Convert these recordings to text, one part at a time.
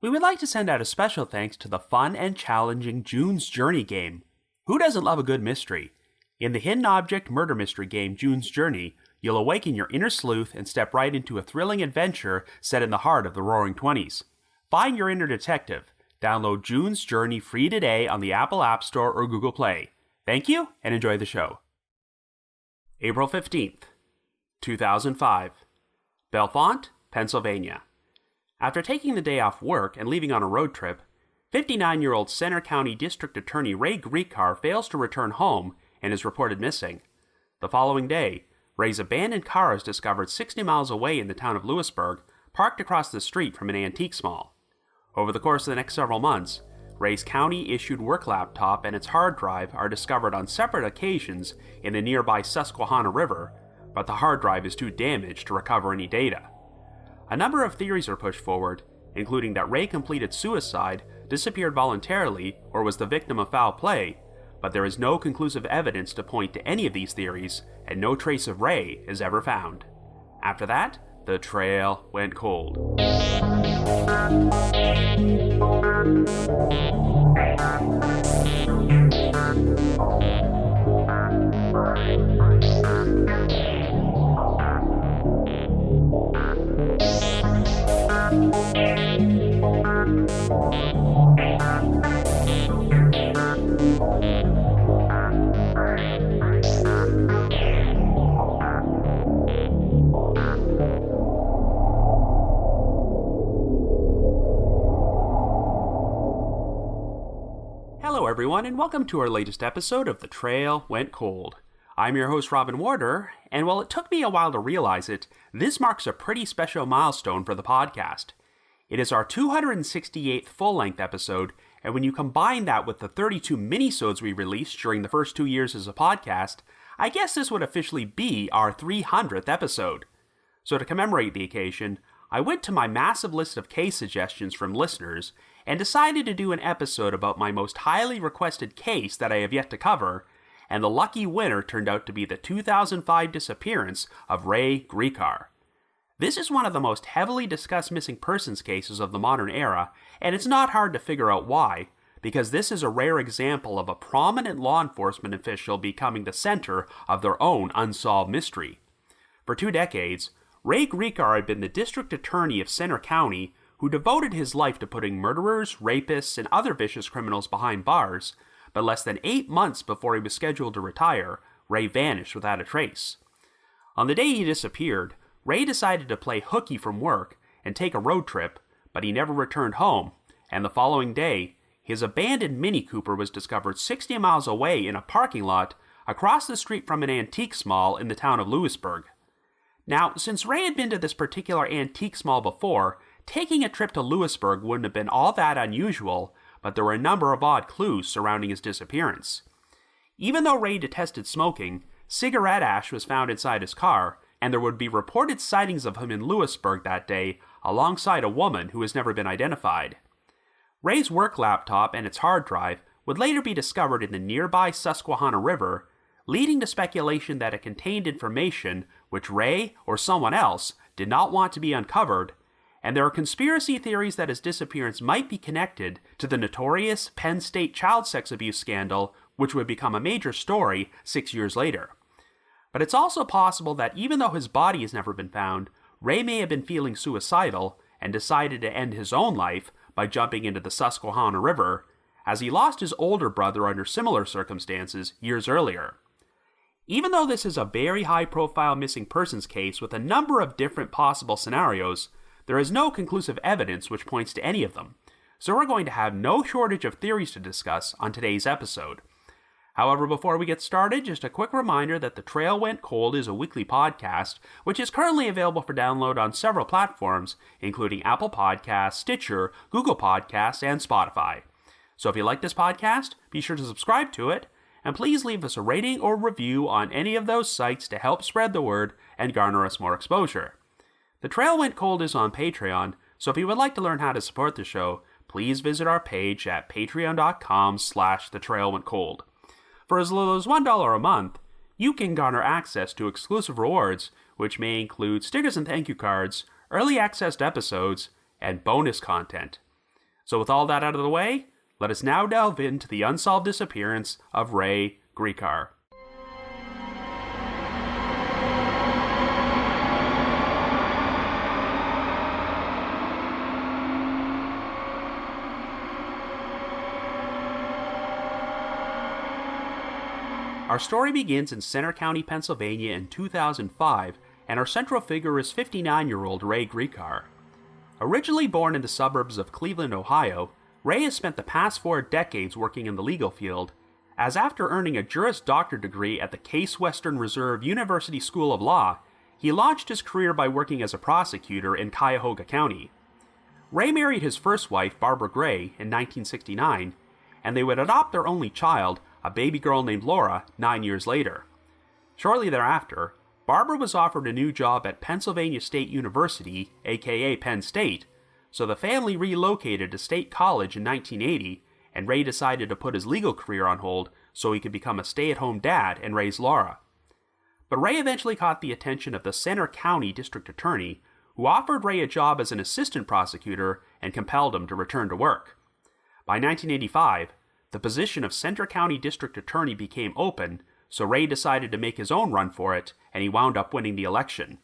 We would like to send out a special thanks to the fun and challenging June's Journey game. Who doesn't love a good mystery? In the hidden object murder mystery game June's Journey, you'll awaken your inner sleuth and step right into a thrilling adventure set in the heart of the Roaring Twenties. Find your inner detective. Download June's Journey free today on the Apple App Store or Google Play. Thank you, and enjoy the show. April 15th, 2005. Bellefonte, Pennsylvania. After taking the day off work and leaving on a road trip, 59-year-old Center County District Attorney Ray Gricar fails to return home and is reported missing. The following day, Ray's abandoned car is discovered 60 miles away in the town of Lewisburg, parked across the street from an antique mall. Over the course of the next several months, Ray's county-issued work laptop and its hard drive are discovered on separate occasions in the nearby Susquehanna River, but the hard drive is too damaged to recover any data. A number of theories are pushed forward, including that Ray completed suicide, disappeared voluntarily, or was the victim of foul play, but there is no conclusive evidence to point to any of these theories, and no trace of Ray is ever found. After that, the trail went cold. Hello everyone, and welcome to our latest episode of The Trail Went Cold. I'm your host Robin Warder, and while it took me a while to realize it, this marks a pretty special milestone for the podcast. It is our 268th full-length episode, and when you combine that with the 32 minisodes we released during the first 2 years as a podcast, I guess this would officially be our 300th episode. So to commemorate the occasion, I went to my massive list of case suggestions from listeners and decided to do an episode about my most highly requested case that I have yet to cover, and the lucky winner turned out to be the 2005 disappearance of Ray Gricar. This is one of the most heavily discussed missing persons cases of the modern era, and it's not hard to figure out why, because this is a rare example of a prominent law enforcement official becoming the center of their own unsolved mystery. For 2 decades, Ray Gricar had been the district attorney of Center County, who devoted his life to putting murderers, rapists, and other vicious criminals behind bars, but less than 8 months before he was scheduled to retire, Ray vanished without a trace. On the day he disappeared, Ray decided to play hooky from work and take a road trip, but he never returned home, and the following day, his abandoned Mini Cooper was discovered 60 miles away in a parking lot across the street from an antiques mall in the town of Lewisburg. Now, since Ray had been to this particular antiques mall before, taking a trip to Lewisburg wouldn't have been all that unusual, but there were a number of odd clues surrounding his disappearance. Even though Ray detested smoking, cigarette ash was found inside his car, and there would be reported sightings of him in Lewisburg that day alongside a woman who has never been identified. Ray's work laptop and its hard drive would later be discovered in the nearby Susquehanna River, leading to speculation that it contained information which Ray or someone else did not want to be uncovered, and there are conspiracy theories that his disappearance might be connected to the notorious Penn State child sex abuse scandal, which would become a major story 6 years later. But it's also possible that even though his body has never been found, Ray may have been feeling suicidal and decided to end his own life by jumping into the Susquehanna River, as he lost his older brother under similar circumstances years earlier. Even though this is a very high-profile missing persons case with a number of different possible scenarios, there is no conclusive evidence which points to any of them, so we're going to have no shortage of theories to discuss on today's episode. However, before we get started, just a quick reminder that The Trail Went Cold is a weekly podcast, which is currently available for download on several platforms, including Apple Podcasts, Stitcher, Google Podcasts, and Spotify. So if you like this podcast, be sure to subscribe to it, and please leave us a rating or review on any of those sites to help spread the word and garner us more exposure. The Trail Went Cold is on Patreon, so if you would like to learn how to support the show, please visit our page at patreon.com/thetrailwentcold. For as little as $1 a month, you can garner access to exclusive rewards, which may include stickers and thank you cards, early access to episodes, and bonus content. So with all that out of the way, let us now delve into the unsolved disappearance of Ray Gricar. Our story begins in Center County, Pennsylvania in 2005, and our central figure is 59-year-old Ray Gricar. Originally born in the suburbs of Cleveland, Ohio, Ray has spent the past 4 decades working in the legal field, as after earning a Juris Doctor degree at the Case Western Reserve University School of Law, he launched his career by working as a prosecutor in Cuyahoga County. Ray married his first wife, Barbara Gray, in 1969, and they would adopt their only child, a baby girl named Laura, 9 years later. Shortly thereafter, Barbara was offered a new job at Pennsylvania State University, aka Penn State, so the family relocated to State College in 1980, and Ray decided to put his legal career on hold so he could become a stay-at-home dad and raise Laura. But Ray eventually caught the attention of the Center County District Attorney, who offered Ray a job as an assistant prosecutor and compelled him to return to work. By 1985, the position of Center County District Attorney became open, so Ray decided to make his own run for it, and he wound up winning the election.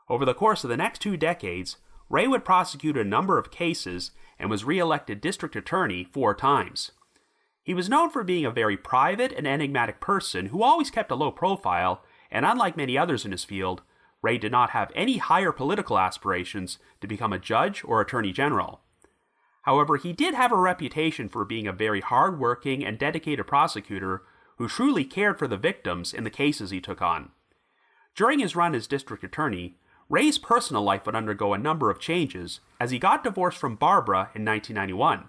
Over the course of the next 2 decades, Ray would prosecute a number of cases and was re-elected district attorney 4 times. He was known for being a very private and enigmatic person who always kept a low profile, and unlike many others in his field, Ray did not have any higher political aspirations to become a judge or attorney general. However, he did have a reputation for being a very hard-working and dedicated prosecutor who truly cared for the victims in the cases he took on. During his run as district attorney, Ray's personal life would undergo a number of changes as he got divorced from Barbara in 1991.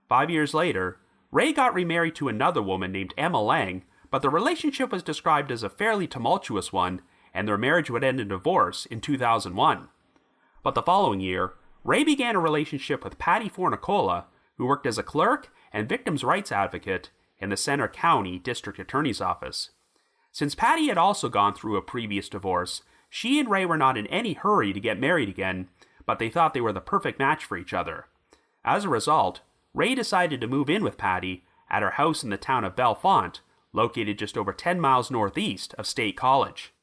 5 years later, Ray got remarried to another woman named Emma Lang, but the relationship was described as a fairly tumultuous one, and their marriage would end in divorce in 2001. But the following year, Ray began a relationship with Patty Fornicola, who worked as a clerk and victims' rights advocate in the Center County District Attorney's Office. Since Patty had also gone through a previous divorce, she and Ray were not in any hurry to get married again, but they thought they were the perfect match for each other. As a result, Ray decided to move in with Patty at her house in the town of Bellefonte, located just over 10 miles northeast of State College.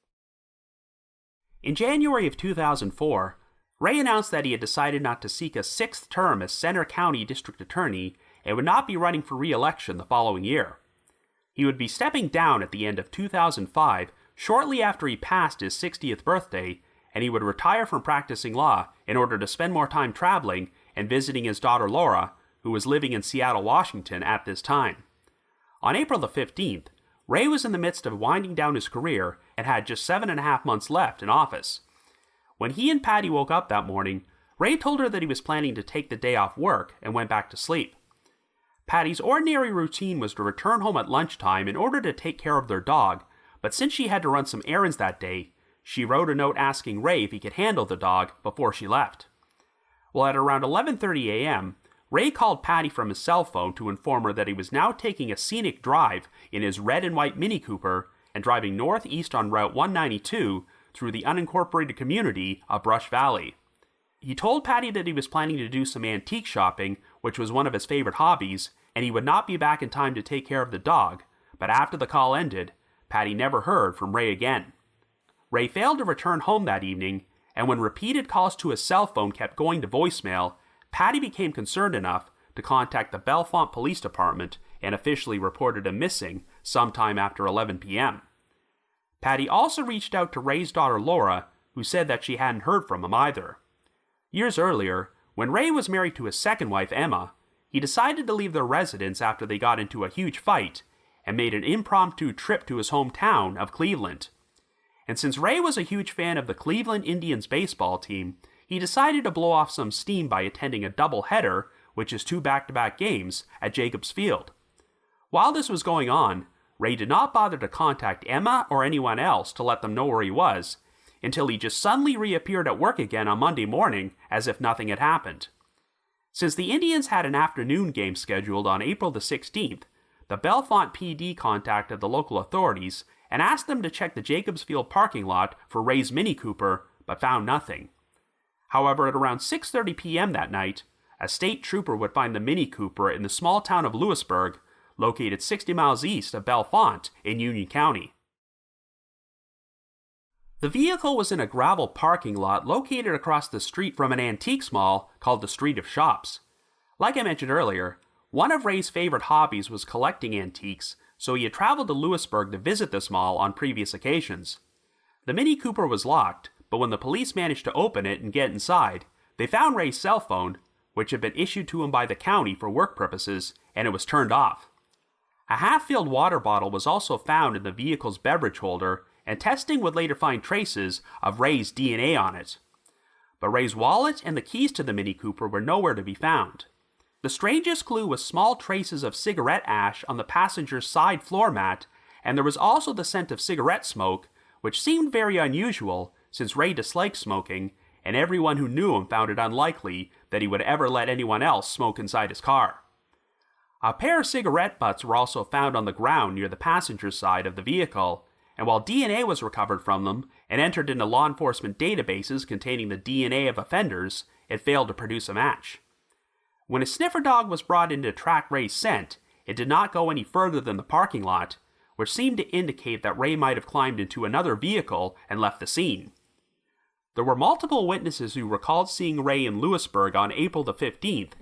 In January of 2004, Ray announced that he had decided not to seek a 6th term as Center County District Attorney and would not be running for re-election the following year. He would be stepping down at the end of 2005, shortly after he passed his 60th birthday, and he would retire from practicing law in order to spend more time traveling and visiting his daughter Laura, who was living in Seattle, Washington at this time. On April the 15th, Ray was in the midst of winding down his career and had just 7.5 months left in office. When he and Patty woke up that morning, Ray told her that he was planning to take the day off work and went back to sleep. Patty's ordinary routine was to return home at lunchtime in order to take care of their dog, but since she had to run some errands that day, she wrote a note asking Ray if he could handle the dog before she left. Well, at around 11:30 a.m., Ray called Patty from his cell phone to inform her that he was now taking a scenic drive in his red and white Mini Cooper and driving northeast on Route 192 through the unincorporated community of Brush Valley. He told Patty that he was planning to do some antique shopping, which was one of his favorite hobbies, and he would not be back in time to take care of the dog, but after the call ended, Patty never heard from Ray again. Ray failed to return home that evening, and when repeated calls to his cell phone kept going to voicemail, Patty became concerned enough to contact the Bellefonte Police Department and officially reported him missing sometime after 11 p.m. Patty also reached out to Ray's daughter Laura, who said that she hadn't heard from him either. Years earlier, when Ray was married to his second wife Emma, he decided to leave their residence after they got into a huge fight and made an impromptu trip to his hometown of Cleveland. And since Ray was a huge fan of the Cleveland Indians baseball team, he decided to blow off some steam by attending a doubleheader, which is 2 back-to-back games, at Jacobs Field. While this was going on, Ray did not bother to contact Emma or anyone else to let them know where he was, until he just suddenly reappeared at work again on Monday morning as if nothing had happened. Since the Indians had an afternoon game scheduled on April the 16th, the Bellefonte PD contacted the local authorities and asked them to check the Jacobs Field parking lot for Ray's Mini Cooper, but found nothing. However, at around 6:30 p.m. that night, a state trooper would find the Mini Cooper in the small town of Lewisburg, located 60 miles east of Bellefonte in Union County. The vehicle was in a gravel parking lot located across the street from an antiques mall called the Street of Shops. Like I mentioned earlier, one of Ray's favorite hobbies was collecting antiques, so he had traveled to Lewisburg to visit this mall on previous occasions. The Mini Cooper was locked, but when the police managed to open it and get inside, they found Ray's cell phone, which had been issued to him by the county for work purposes, and it was turned off. A half-filled water bottle was also found in the vehicle's beverage holder, and testing would later find traces of Ray's DNA on it. But Ray's wallet and the keys to the Mini Cooper were nowhere to be found. The strangest clue was small traces of cigarette ash on the passenger's side floor mat, and there was also the scent of cigarette smoke, which seemed very unusual since Ray disliked smoking, and everyone who knew him found it unlikely that he would ever let anyone else smoke inside his car. A pair of cigarette butts were also found on the ground near the passenger's side of the vehicle, and while DNA was recovered from them and entered into law enforcement databases containing the DNA of offenders, it failed to produce a match. When a sniffer dog was brought in to track Ray's scent, it did not go any further than the parking lot, which seemed to indicate that Ray might have climbed into another vehicle and left the scene. There were multiple witnesses who recalled seeing Ray in Lewisburg on April the 15th,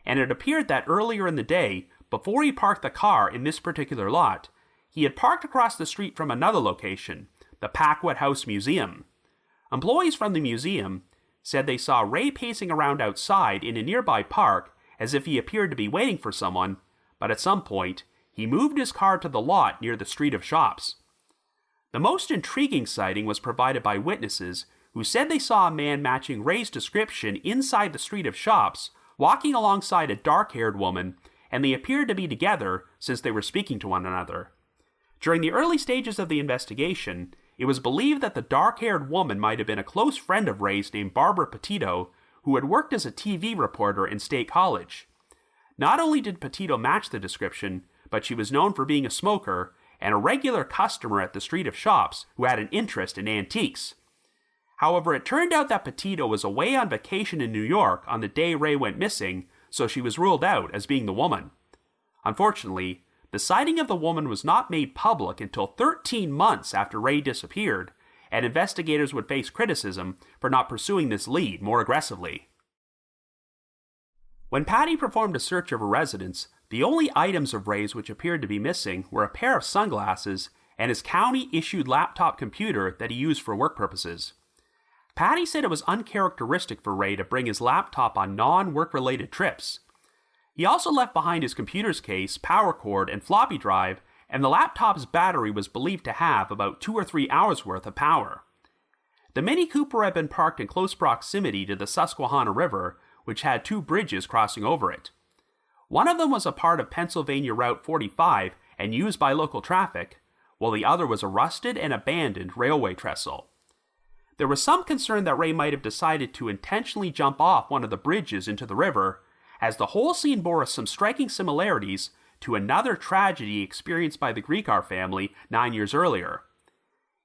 and it appeared that earlier in the day, before he parked the car in this particular lot, he had parked across the street from another location, the Packwood House Museum. Employees from the museum said they saw Ray pacing around outside in a nearby park as if he appeared to be waiting for someone, but at some point, he moved his car to the lot near the Street of Shops. The most intriguing sighting was provided by witnesses who said they saw a man matching Ray's description inside the Street of Shops, walking alongside a dark-haired woman, and they appeared to be together since they were speaking to one another. During the early stages of the investigation, it was believed that the dark-haired woman might have been a close friend of Ray's named Barbara Petito, who had worked as a TV reporter in State College. Not only did Petito match the description, but she was known for being a smoker and a regular customer at the Street of Shops who had an interest in antiques. However, it turned out that Petito was away on vacation in New York on the day Ray went missing, so she was ruled out as being the woman. Unfortunately, the sighting of the woman was not made public until 13 months after Ray disappeared, and investigators would face criticism for not pursuing this lead more aggressively. When Patty performed a search of her residence, the only items of Ray's which appeared to be missing were a pair of sunglasses and his county-issued laptop computer that he used for work purposes. Patty said it was uncharacteristic for Ray to bring his laptop on non-work-related trips. He also left behind his computer's case, power cord, and floppy drive, and the laptop's battery was believed to have about 2 or 3 hours worth of power. The Mini Cooper had been parked in close proximity to the Susquehanna River, which had 2 bridges crossing over it. One of them was a part of Pennsylvania Route 45 and used by local traffic, while the other was a rusted and abandoned railway trestle. There was some concern that Ray might have decided to intentionally jump off one of the bridges into the river, as the whole scene bore some striking similarities to another tragedy experienced by the Gricar family 9 years earlier.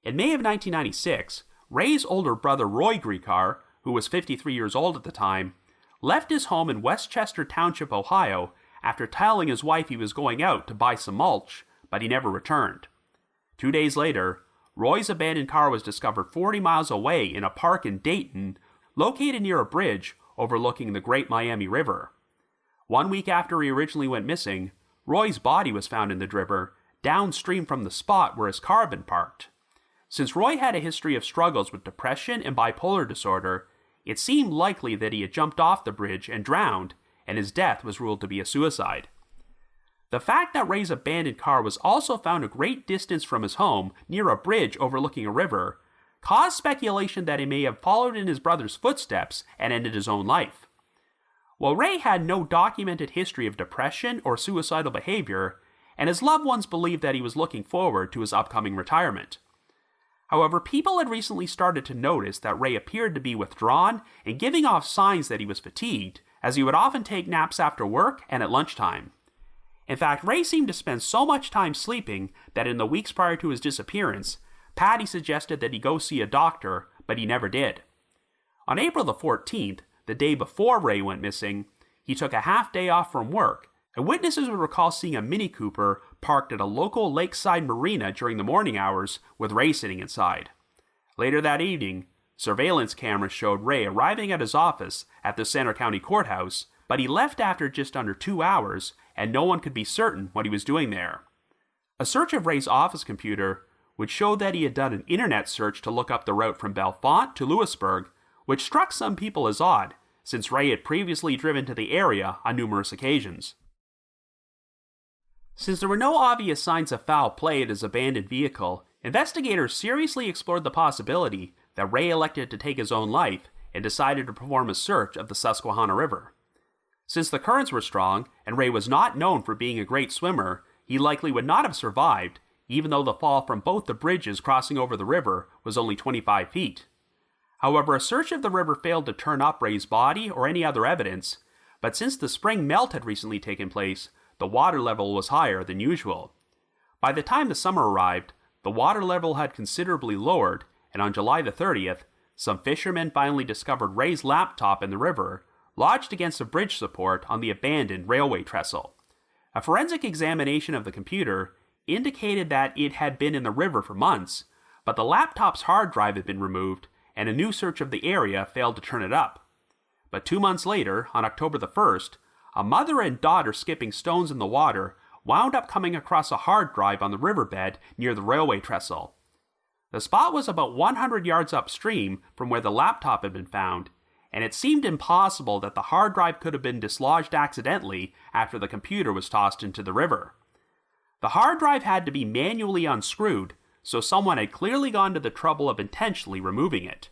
In May of 1996, Ray's older brother Ray Gricar, who was 53 years old at the time, left his home in Westchester Township, Ohio, after telling his wife he was going out to buy some mulch, but he never returned. 2 days later, Roy's abandoned car was discovered 40 miles away in a park in Dayton, located near a bridge overlooking the Great Miami River. 1 week after he originally went missing, Roy's body was found in the river, downstream from the spot where his car had been parked. Since Roy had a history of struggles with depression and bipolar disorder, it seemed likely that he had jumped off the bridge and drowned, and his death was ruled to be a suicide. The fact that Ray's abandoned car was also found a great distance from his home, near a bridge overlooking a river, caused speculation that he may have followed in his brother's footsteps and ended his own life. While Ray had no documented history of depression or suicidal behavior, and his loved ones believed that he was looking forward to his upcoming retirement. However, people had recently started to notice that Ray appeared to be withdrawn and giving off signs that he was fatigued, as he would often take naps after work and at lunchtime. In fact, Ray seemed to spend so much time sleeping that in the weeks prior to his disappearance, Patty suggested that he go see a doctor, but he never did. On April the 14th, the day before Ray went missing, he took a half day off from work, and witnesses would recall seeing a Mini Cooper parked at a local lakeside marina during the morning hours with Ray sitting inside. Later that evening, surveillance cameras showed Ray arriving at his office at the Centre County Courthouse, but he left after just under 2 hours, and no one could be certain what he was doing there. A search of Ray's office computer would show that he had done an internet search to look up the route from Bellefonte to Lewisburg, which struck some people as odd, since Ray had previously driven to the area on numerous occasions. Since there were no obvious signs of foul play at his abandoned vehicle, investigators seriously explored the possibility that Ray elected to take his own life and decided to perform a search of the Susquehanna River. Since the currents were strong, and Ray was not known for being a great swimmer, he likely would not have survived, even though the fall from both the bridges crossing over the river was only 25 feet. However, a search of the river failed to turn up Ray's body or any other evidence, but since the spring melt had recently taken place, the water level was higher than usual. By the time the summer arrived, the water level had considerably lowered, and on July the 30th, some fishermen finally discovered Ray's laptop in the river, lodged against a bridge support on the abandoned railway trestle. A forensic examination of the computer indicated that it had been in the river for months, but the laptop's hard drive had been removed, and a new search of the area failed to turn it up. But 2 months later, on October the 1st, a mother and daughter skipping stones in the water wound up coming across a hard drive on the riverbed near the railway trestle. The spot was about 100 yards upstream from where the laptop had been found, and it seemed impossible that the hard drive could have been dislodged accidentally after the computer was tossed into the river. The hard drive had to be manually unscrewed, so someone had clearly gone to the trouble of intentionally removing it.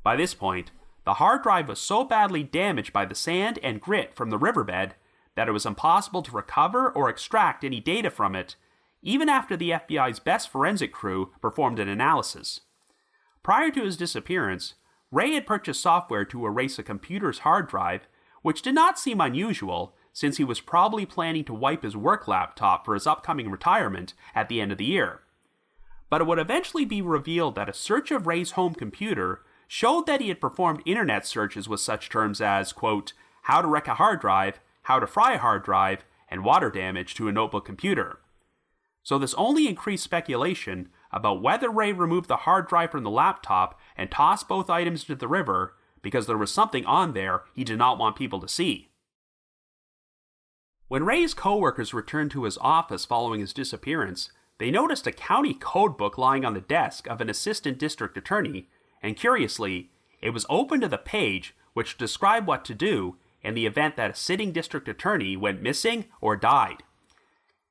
By this point, the hard drive was so badly damaged by the sand and grit from the riverbed that it was impossible to recover or extract any data from it, even after the FBI's best forensic crew performed an analysis. Prior to his disappearance, Ray had purchased software to erase a computer's hard drive, which did not seem unusual since he was probably planning to wipe his work laptop for his upcoming retirement at the end of the year. But it would eventually be revealed that a search of Ray's home computer showed that he had performed internet searches with such terms as, quote, how to wreck a hard drive, how to fry a hard drive, and water damage to a notebook computer. So this only increased speculation about whether Ray removed the hard drive from the laptop and tossed both items into the river because there was something on there he did not want people to see. When Ray's co-workers returned to his office following his disappearance, they noticed a county code book lying on the desk of an assistant district attorney, and curiously, it was open to the page which described what to do in the event that a sitting district attorney went missing or died.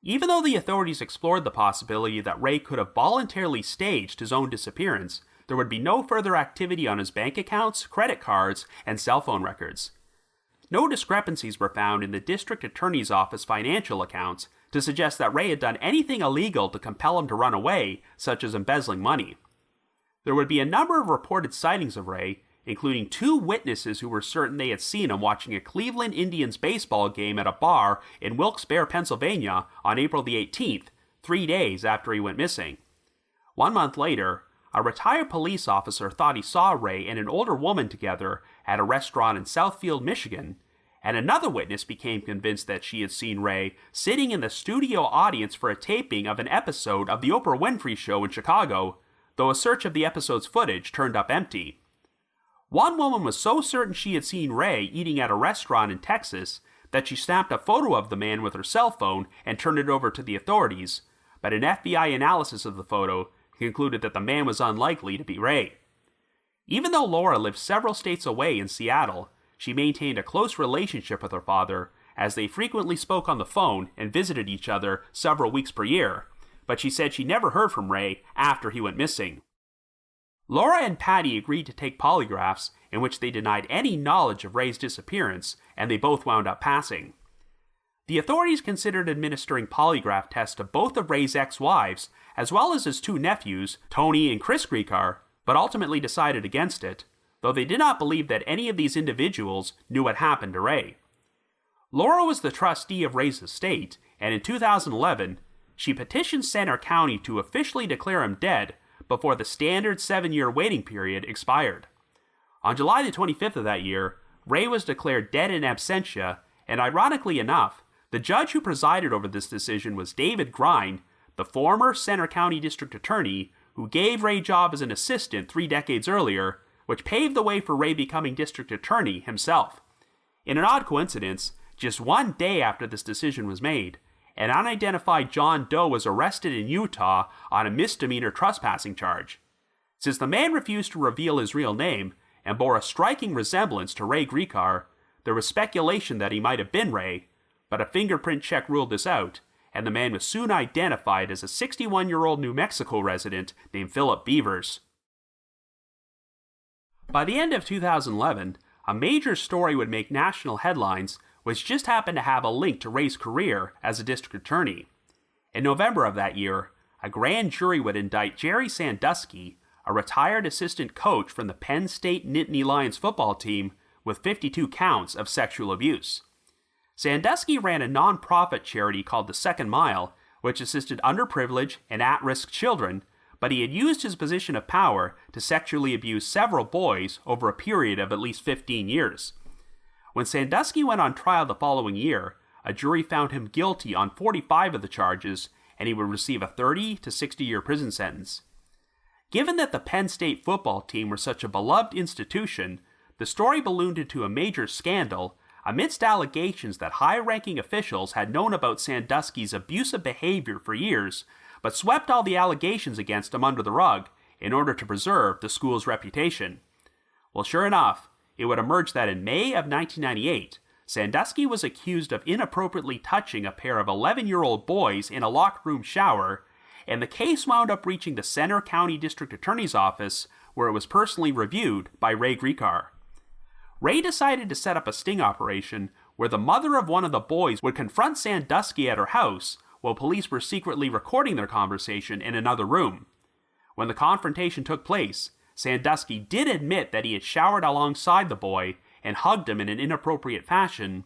Even though the authorities explored the possibility that Ray could have voluntarily staged his own disappearance, there would be no further activity on his bank accounts, credit cards, and cell phone records. No discrepancies were found in the district attorney's office financial accounts to suggest that Ray had done anything illegal to compel him to run away, such as embezzling money. There would be a number of reported sightings of Ray, including 2 witnesses who were certain they had seen him watching a Cleveland Indians baseball game at a bar in Wilkes-Barre, Pennsylvania on April the 18th, 3 days after he went missing. 1 month later, a retired police officer thought he saw Ray and an older woman together at a restaurant in Southfield, Michigan, and another witness became convinced that she had seen Ray sitting in the studio audience for a taping of an episode of The Oprah Winfrey Show in Chicago, though a search of the episode's footage turned up empty. One woman was so certain she had seen Ray eating at a restaurant in Texas that she snapped a photo of the man with her cell phone and turned it over to the authorities, but an FBI analysis of the photo concluded that the man was unlikely to be Ray. Even though Laura lived several states away in Seattle, she maintained a close relationship with her father, as they frequently spoke on the phone and visited each other several weeks per year, but she said she never heard from Ray after he went missing. Laura and Patty agreed to take polygraphs in which they denied any knowledge of Ray's disappearance, and they both wound up passing. The authorities considered administering polygraph tests to both of Ray's ex-wives, as well as his 2 nephews, Tony and Chris Gricar, but ultimately decided against it, though they did not believe that any of these individuals knew what happened to Ray. Laura was the trustee of Ray's estate, and in 2011, she petitioned Centre County to officially declare him dead before the standard 7-year waiting period expired. On July the 25th of that year, Ray was declared dead in absentia, and ironically enough, the judge who presided over this decision was David Grine, the former Centre County District Attorney who gave Ray job as an assistant 3 decades earlier, which paved the way for Ray becoming District Attorney himself. In an odd coincidence, just 1 day after this decision was made, an unidentified John Doe was arrested in Utah on a misdemeanor trespassing charge. Since the man refused to reveal his real name and bore a striking resemblance to Ray Gricar, there was speculation that he might have been Ray, but a fingerprint check ruled this out, and the man was soon identified as a 61-year-old New Mexico resident named Philip Beavers. By the end of 2011, a major story would make national headlines which just happened to have a link to Ray's career as a district attorney. In November of that year, a grand jury would indict Jerry Sandusky, a retired assistant coach from the Penn State Nittany Lions football team, with 52 counts of sexual abuse. Sandusky ran a non-profit charity called The Second Mile, which assisted underprivileged and at-risk children, but he had used his position of power to sexually abuse several boys over a period of at least 15 years. When Sandusky went on trial the following year, a jury found him guilty on 45 of the charges, and he would receive a 30 to 60-year prison sentence. Given that the Penn State football team were such a beloved institution, the story ballooned into a major scandal amidst allegations that high-ranking officials had known about Sandusky's abusive behavior for years, but swept all the allegations against him under the rug in order to preserve the school's reputation. Well, sure enough, it would emerge that in May of 1998, Sandusky was accused of inappropriately touching a pair of 11-year-old boys in a locker room shower, and the case wound up reaching the Centre County District Attorney's Office, where it was personally reviewed by Ray Gricar. Ray decided to set up a sting operation where the mother of one of the boys would confront Sandusky at her house while police were secretly recording their conversation in another room. When the confrontation took place, Sandusky did admit that he had showered alongside the boy and hugged him in an inappropriate fashion,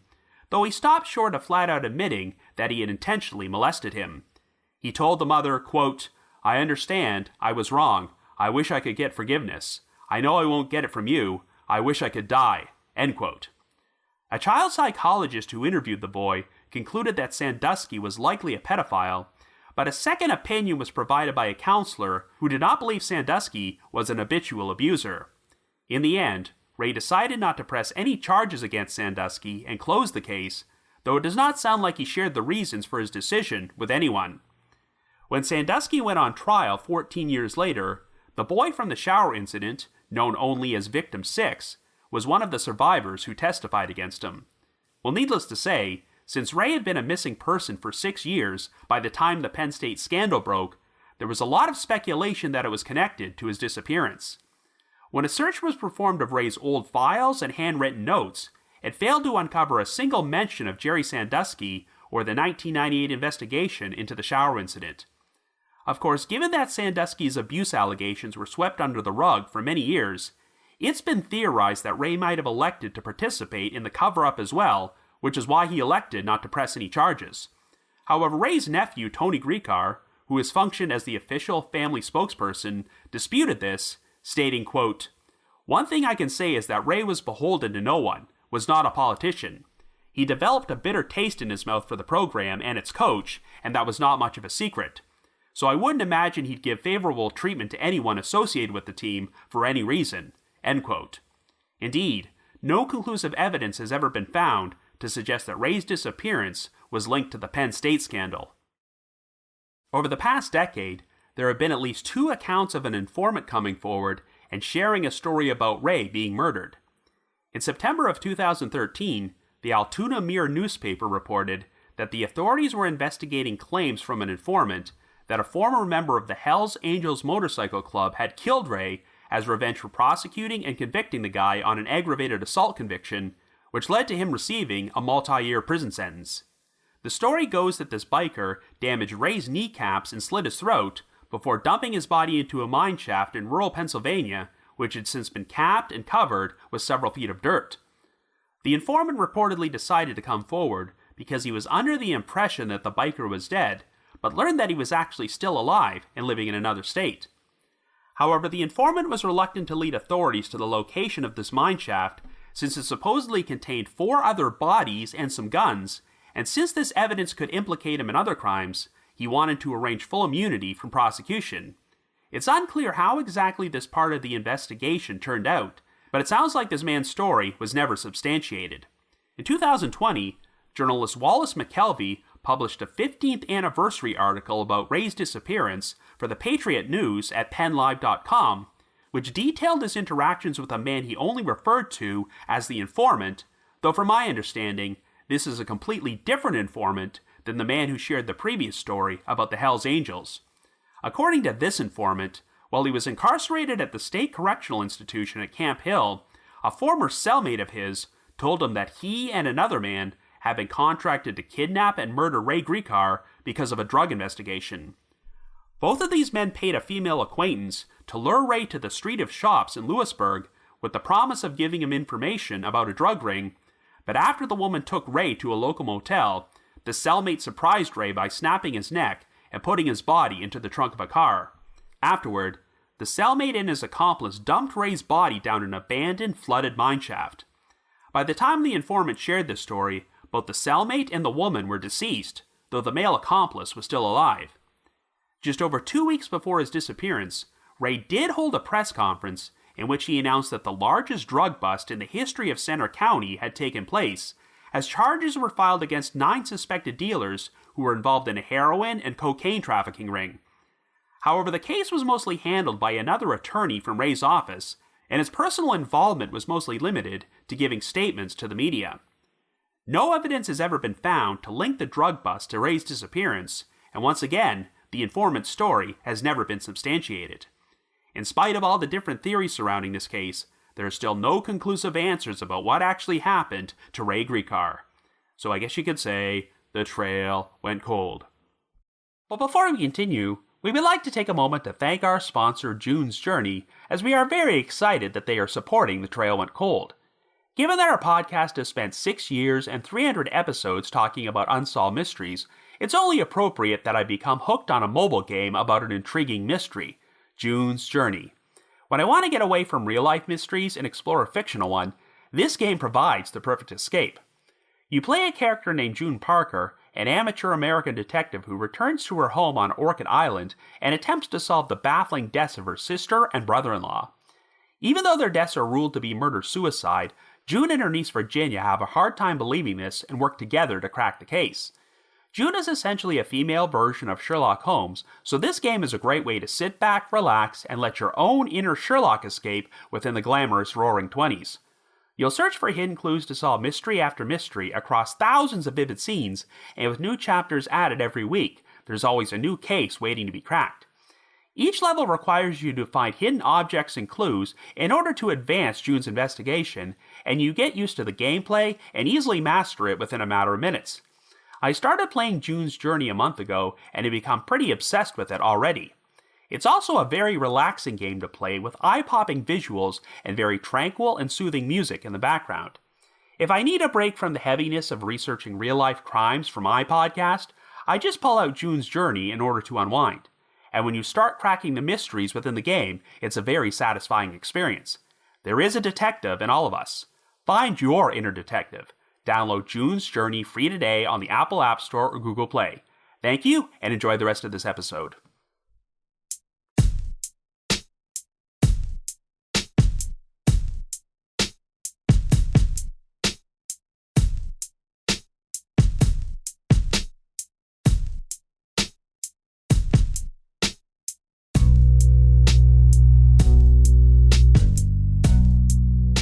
though he stopped short of flat-out admitting that he had intentionally molested him. He told the mother, quote, "I understand, I was wrong. I wish I could get forgiveness. I know I won't get it from you. I wish I could die," end quote. A child psychologist who interviewed the boy concluded that Sandusky was likely a pedophile, but a second opinion was provided by a counselor who did not believe Sandusky was an habitual abuser. In the end, Ray decided not to press any charges against Sandusky and closed the case, though it does not sound like he shared the reasons for his decision with anyone. When Sandusky went on trial 14 years later, the boy from the shower incident, known only as Victim 6, was one of the survivors who testified against him. Well, needless to say, since Ray had been a missing person for 6 years by the time the Penn State scandal broke, there was a lot of speculation that it was connected to his disappearance. When a search was performed of Ray's old files and handwritten notes, it failed to uncover a single mention of Jerry Sandusky or the 1998 investigation into the shower incident. Of course, given that Sandusky's abuse allegations were swept under the rug for many years, it's been theorized that Ray might have elected to participate in the cover-up as well, which is why he elected not to press any charges. However, Ray's nephew, Tony Gricar, who has functioned as the official family spokesperson, disputed this, stating, quote, "One thing I can say is that Ray was beholden to no one, was not a politician. He developed a bitter taste in his mouth for the program and its coach, and that was not much of a secret. So I wouldn't imagine he'd give favorable treatment to anyone associated with the team for any reason," end quote. Indeed, no conclusive evidence has ever been found to suggest that Ray's disappearance was linked to the Penn State scandal. Over the past decade, there have been at least 2 accounts of an informant coming forward and sharing a story about Ray being murdered. In September of 2013, the Altoona Mirror newspaper reported that the authorities were investigating claims from an informant that a former member of the Hells Angels Motorcycle Club had killed Ray as revenge for prosecuting and convicting the guy on an aggravated assault conviction, which led to him receiving a multi-year prison sentence. The story goes that this biker damaged Ray's kneecaps and slit his throat before dumping his body into a mine shaft in rural Pennsylvania, which had since been capped and covered with several feet of dirt. The informant reportedly decided to come forward because he was under the impression that the biker was dead, but learned that he was actually still alive and living in another state. However, the informant was reluctant to lead authorities to the location of this mine shaft, since it supposedly contained 4 other bodies and some guns, and since this evidence could implicate him in other crimes, he wanted to arrange full immunity from prosecution. It's unclear how exactly this part of the investigation turned out, but it sounds like this man's story was never substantiated. In 2020, journalist Wallace McKelvey published a 15th anniversary article about Ray's disappearance for the Patriot News at PennLive.com, which detailed his interactions with a man he only referred to as the informant, though from my understanding, this is a completely different informant than the man who shared the previous story about the Hells Angels. According to this informant, while he was incarcerated at the State Correctional Institution at Camp Hill, a former cellmate of his told him that he and another man had been contracted to kidnap and murder Ray Gricar because of a drug investigation. Both of these men paid a female acquaintance to lure Ray to the street of shops in Lewisburg with the promise of giving him information about a drug ring, but after the woman took Ray to a local motel, the cellmate surprised Ray by snapping his neck and putting his body into the trunk of a car. Afterward, the cellmate and his accomplice dumped Ray's body down an abandoned, flooded mineshaft. By the time the informant shared this story, both the cellmate and the woman were deceased, though the male accomplice was still alive. Just over 2 weeks before his disappearance, Ray did hold a press conference in which he announced that the largest drug bust in the history of Centre County had taken place, as charges were filed against 9 suspected dealers who were involved in a heroin and cocaine trafficking ring. However, the case was mostly handled by another attorney from Ray's office, and his personal involvement was mostly limited to giving statements to the media. No evidence has ever been found to link the drug bust to Ray's disappearance, and once again, the informant's story has never been substantiated. In spite of all the different theories surrounding this case, there are still no conclusive answers about what actually happened to Ray Gricar. So I guess you could say, the trail went cold. But before we continue, we would like to take a moment to thank our sponsor, June's Journey, as we are very excited that they are supporting The Trail Went Cold. Given that our podcast has spent 6 years and 300 episodes talking about unsolved mysteries, it's only appropriate that I become hooked on a mobile game about an intriguing mystery, June's Journey. When I want to get away from real-life mysteries and explore a fictional one, this game provides the perfect escape. You play a character named June Parker, an amateur American detective who returns to her home on Orchid Island and attempts to solve the baffling deaths of her sister and brother-in-law. Even though their deaths are ruled to be murder-suicide, June and her niece Virginia have a hard time believing this and work together to crack the case. June is essentially a female version of Sherlock Holmes, so this game is a great way to sit back, relax, and let your own inner Sherlock escape within the glamorous Roaring Twenties. You'll search for hidden clues to solve mystery after mystery across thousands of vivid scenes, and with new chapters added every week, there's always a new case waiting to be cracked. Each level requires you to find hidden objects and clues in order to advance June's investigation, and you get used to the gameplay and easily master it within a matter of minutes. I started playing June's Journey a month ago and have become pretty obsessed with it already. It's also a very relaxing game to play with eye-popping visuals and very tranquil and soothing music in the background. If I need a break from the heaviness of researching real-life crimes for my podcast, I just pull out June's Journey in order to unwind. And when you start cracking the mysteries within the game, it's a very satisfying experience. There is a detective in all of us. Find your inner detective. Download June's Journey free today on the Apple App Store or Google Play. Thank you, and enjoy the rest of this episode.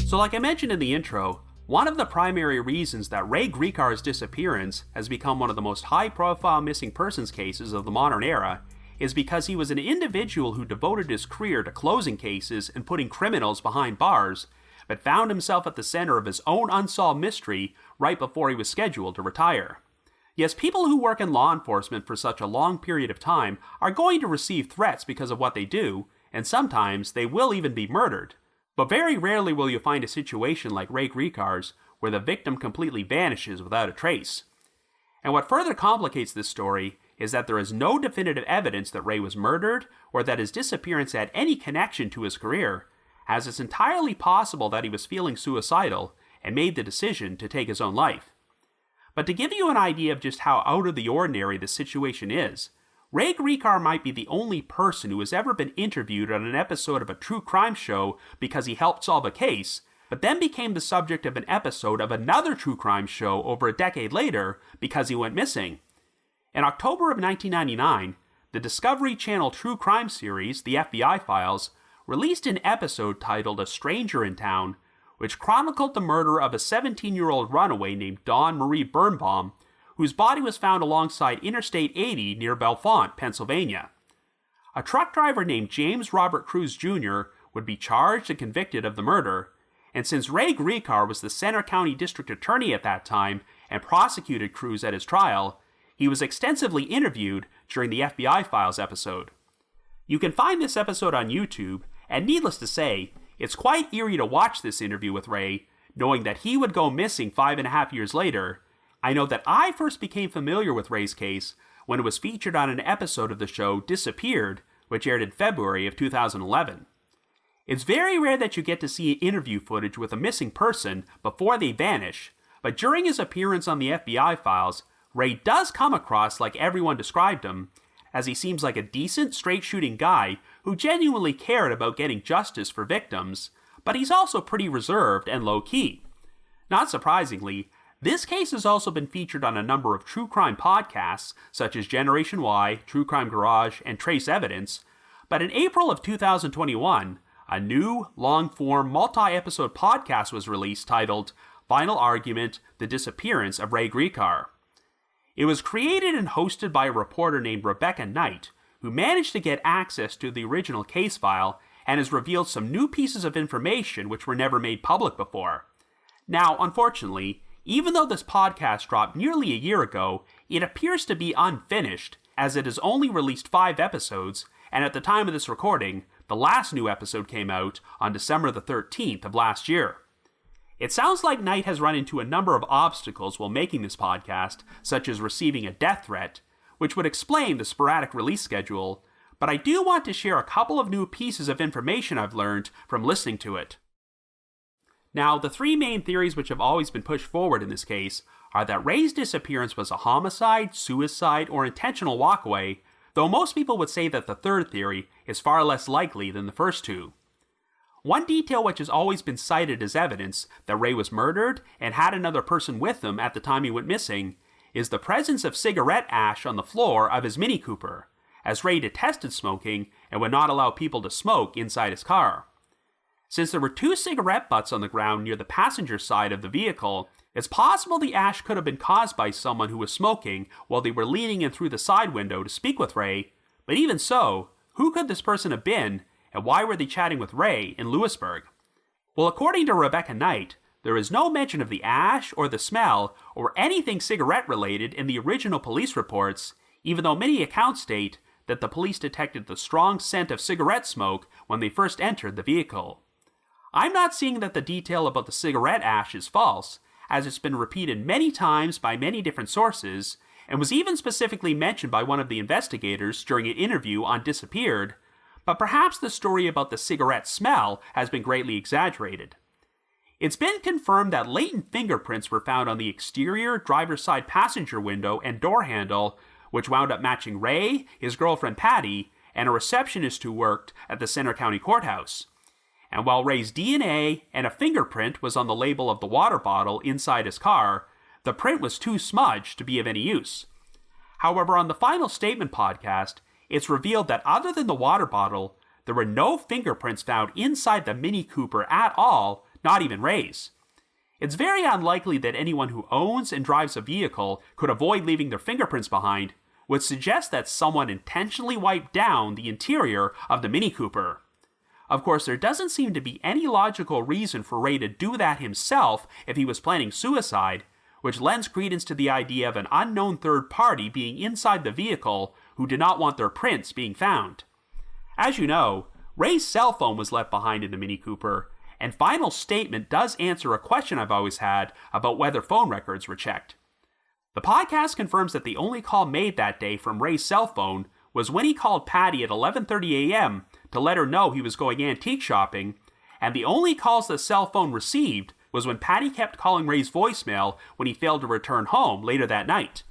So like I mentioned in the intro, one of the primary reasons that Ray Gricar's disappearance has become one of the most high-profile missing persons cases of the modern era is because he was an individual who devoted his career to closing cases and putting criminals behind bars, but found himself at the center of his own unsolved mystery right before he was scheduled to retire. Yes, people who work in law enforcement for such a long period of time are going to receive threats because of what they do, and sometimes they will even be murdered. But very rarely will you find a situation like Ray Gricar's where the victim completely vanishes without a trace. And what further complicates this story is that there is no definitive evidence that Ray was murdered or that his disappearance had any connection to his career, as it's entirely possible that he was feeling suicidal and made the decision to take his own life. But to give you an idea of just how out of the ordinary the situation is, Ray Gricar might be the only person who has ever been interviewed on an episode of a true crime show because he helped solve a case, but then became the subject of an episode of another true crime show over a decade later because he went missing. In October of 1999, the Discovery Channel true crime series, The FBI Files, released an episode titled A Stranger in Town, which chronicled the murder of a 17-year-old runaway named Dawn Marie Birnbaum, whose body was found alongside Interstate 80 near Bellefonte, Pennsylvania. A truck driver named James Robert Cruz Jr. would be charged and convicted of the murder, and since Ray Gricar was the Center County District Attorney at that time and prosecuted Cruz at his trial, he was extensively interviewed during the FBI Files episode. You can find this episode on YouTube, and needless to say, it's quite eerie to watch this interview with Ray, knowing that he would go missing 5.5 years later. I know that I first became familiar with Ray's case when it was featured on an episode of the show Disappeared, which aired in February of 2011. It's very rare that you get to see interview footage with a missing person before they vanish, but during his appearance on the FBI Files, Ray does come across like everyone described him, as he seems like a decent, straight-shooting guy who genuinely cared about getting justice for victims, but he's also pretty reserved and low-key. Not surprisingly, this case has also been featured on a number of true crime podcasts, such as Generation Y, True Crime Garage, and Trace Evidence, but in April of 2021, a new, long-form, multi-episode podcast was released titled Final Argument, The Disappearance of Ray Gricar. It was created and hosted by a reporter named Rebecca Knight, who managed to get access to the original case file and has revealed some new pieces of information which were never made public before. Now, unfortunately, even though this podcast dropped nearly a year ago, it appears to be unfinished, as it has only released 5 episodes, and at the time of this recording, the last new episode came out on December the 13th of last year. It sounds like Knight has run into a number of obstacles while making this podcast, such as receiving a death threat, which would explain the sporadic release schedule, but I do want to share a couple of new pieces of information I've learned from listening to it. Now, the 3 main theories which have always been pushed forward in this case are that Ray's disappearance was a homicide, suicide, or intentional walkaway, though most people would say that the third theory is far less likely than the first 2. One detail which has always been cited as evidence that Ray was murdered and had another person with him at the time he went missing is the presence of cigarette ash on the floor of his Mini Cooper, as Ray detested smoking and would not allow people to smoke inside his car. Since there were 2 cigarette butts on the ground near the passenger side of the vehicle, it's possible the ash could have been caused by someone who was smoking while they were leaning in through the side window to speak with Ray, but even so, who could this person have been, and why were they chatting with Ray in Lewisburg? Well, according to Rebecca Knight, there is no mention of the ash or the smell or anything cigarette-related in the original police reports, even though many accounts state that the police detected the strong scent of cigarette smoke when they first entered the vehicle. I'm not seeing that the detail about the cigarette ash is false, as it's been repeated many times by many different sources, and was even specifically mentioned by one of the investigators during an interview on Disappeared, but perhaps the story about the cigarette smell has been greatly exaggerated. It's been confirmed that latent fingerprints were found on the exterior driver's side passenger window and door handle, which wound up matching Ray, his girlfriend Patty, and a receptionist who worked at the Center County Courthouse. And while Ray's DNA and a fingerprint was on the label of the water bottle inside his car, the print was too smudged to be of any use. However, on the Final Statement podcast, it's revealed that other than the water bottle, there were no fingerprints found inside the Mini Cooper at all, not even Ray's. It's very unlikely that anyone who owns and drives a vehicle could avoid leaving their fingerprints behind, which suggests that someone intentionally wiped down the interior of the Mini Cooper. Of course, there doesn't seem to be any logical reason for Ray to do that himself if he was planning suicide, which lends credence to the idea of an unknown third party being inside the vehicle who did not want their prints being found. As you know, Ray's cell phone was left behind in the Mini Cooper, and Final Statement does answer a question I've always had about whether phone records were checked. The podcast confirms that the only call made that day from Ray's cell phone was when he called Patty at 11:30 a.m. to let her know he was going antique shopping, and the only calls the cell phone received was when Patty kept calling Ray's voicemail when he failed to return home later that night.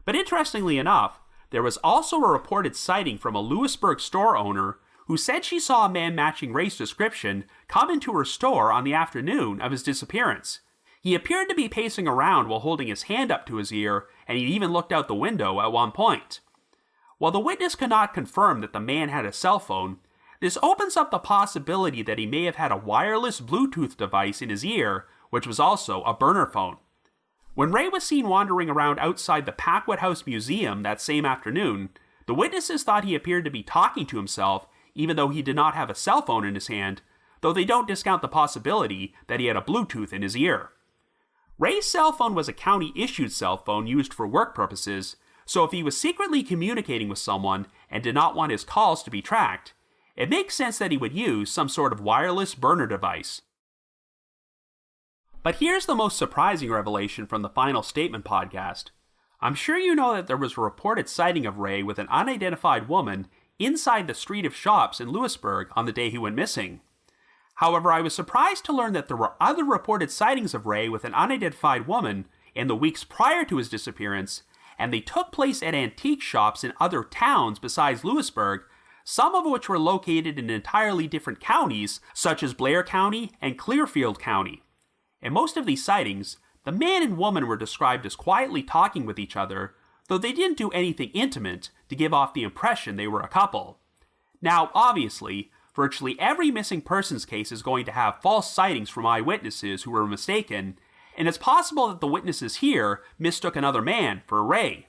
But interestingly enough, there was also a reported sighting from a Lewisburg store owner who said she saw a man matching Ray's description come into her store on the afternoon of his disappearance. He appeared to be pacing around while holding his hand up to his ear, and he even looked out the window at one point. While the witness could not confirm that the man had a cell phone, this opens up the possibility that he may have had a wireless Bluetooth device in his ear, which was also a burner phone. When Ray was seen wandering around outside the Packwood House Museum that same afternoon, the witnesses thought he appeared to be talking to himself, even though he did not have a cell phone in his hand, though they don't discount the possibility that he had a Bluetooth in his ear. Ray's cell phone was a county-issued cell phone used for work purposes, so if he was secretly communicating with someone and did not want his calls to be tracked, it makes sense that he would use some sort of wireless burner device. But here's the most surprising revelation from the Final Statement podcast. I'm sure you know that there was a reported sighting of Ray with an unidentified woman inside the street of shops in Lewisburg on the day he went missing. However, I was surprised to learn that there were other reported sightings of Ray with an unidentified woman in the weeks prior to his disappearance, and they took place at antique shops in other towns besides Lewisburg, some of which were located in entirely different counties, such as Blair County and Clearfield County. In most of these sightings, the man and woman were described as quietly talking with each other, though they didn't do anything intimate to give off the impression they were a couple. Now, obviously, virtually every missing persons case is going to have false sightings from eyewitnesses who were mistaken, and it's possible that the witnesses here mistook another man for Ray.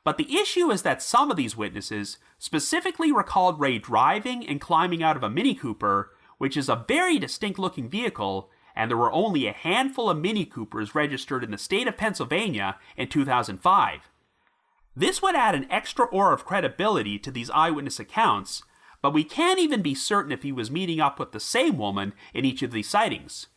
But the issue is that some of these witnesses specifically recalled Ray driving and climbing out of a Mini Cooper, which is a very distinct-looking vehicle, and there were only a handful of Mini Coopers registered in the state of Pennsylvania in 2005. This would add an extra aura of credibility to these eyewitness accounts, but we can't even be certain if he was meeting up with the same woman in each of these sightings.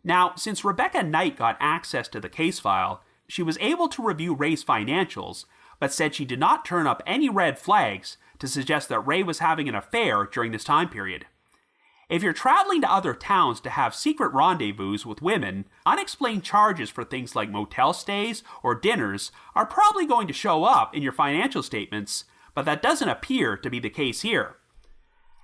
Now, since Rebecca Knight got access to the case file, she was able to review Ray's financials, but said she did not turn up any red flags to suggest that Ray was having an affair during this time period. If you're traveling to other towns to have secret rendezvous with women, unexplained charges for things like motel stays or dinners are probably going to show up in your financial statements, but that doesn't appear to be the case here.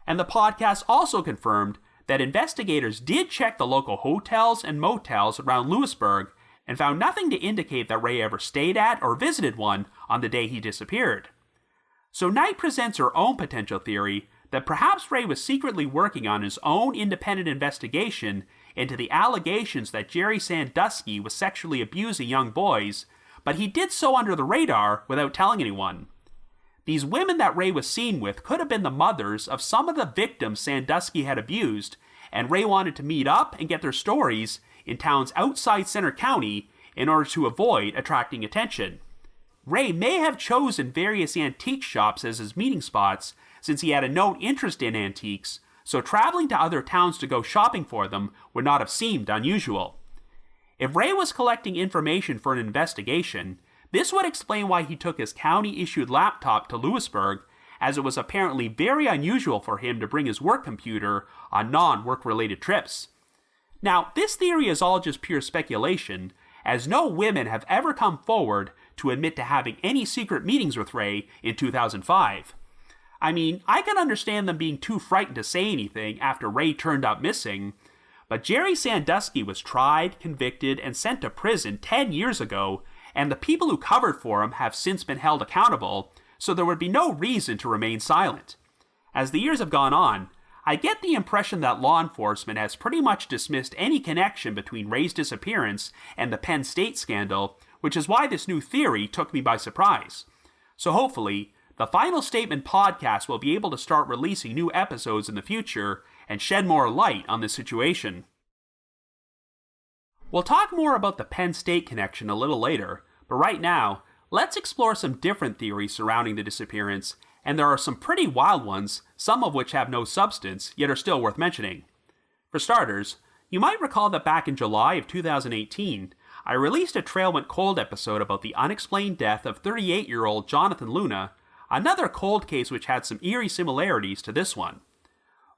And the podcast also confirmed that investigators did check the local hotels and motels around Lewisburg and found nothing to indicate that Ray ever stayed at or visited one on the day he disappeared. So Knight presents her own potential theory that perhaps Ray was secretly working on his own independent investigation into the allegations that Jerry Sandusky was sexually abusing young boys, but he did so under the radar without telling anyone. These women that Ray was seen with could have been the mothers of some of the victims Sandusky had abused, and Ray wanted to meet up and get their stories in towns outside Center County in order to avoid attracting attention. Ray may have chosen various antique shops as his meeting spots since he had a known interest in antiques, so traveling to other towns to go shopping for them would not have seemed unusual. If Ray was collecting information for an investigation, this would explain why he took his county-issued laptop to Lewisburg, as it was apparently very unusual for him to bring his work computer on non-work-related trips. Now, this theory is all just pure speculation, as no women have ever come forward to admit to having any secret meetings with Ray in 2005. I mean, I can understand them being too frightened to say anything after Ray turned up missing, but Jerry Sandusky was tried, convicted, and sent to prison 10 years ago, and the people who covered for him have since been held accountable, so there would be no reason to remain silent. As the years have gone on, I get the impression that law enforcement has pretty much dismissed any connection between Ray's disappearance and the Penn State scandal, which is why this new theory took me by surprise. So hopefully, the Final Statement podcast will be able to start releasing new episodes in the future and shed more light on this situation. We'll talk more about the Penn State connection a little later, but right now, let's explore some different theories surrounding the disappearance, and there are some pretty wild ones, some of which have no substance, yet are still worth mentioning. For starters, you might recall that back in July of 2018, I released a Trail Went Cold episode about the unexplained death of 38-year-old Jonathan Luna, another cold case which had some eerie similarities to this one.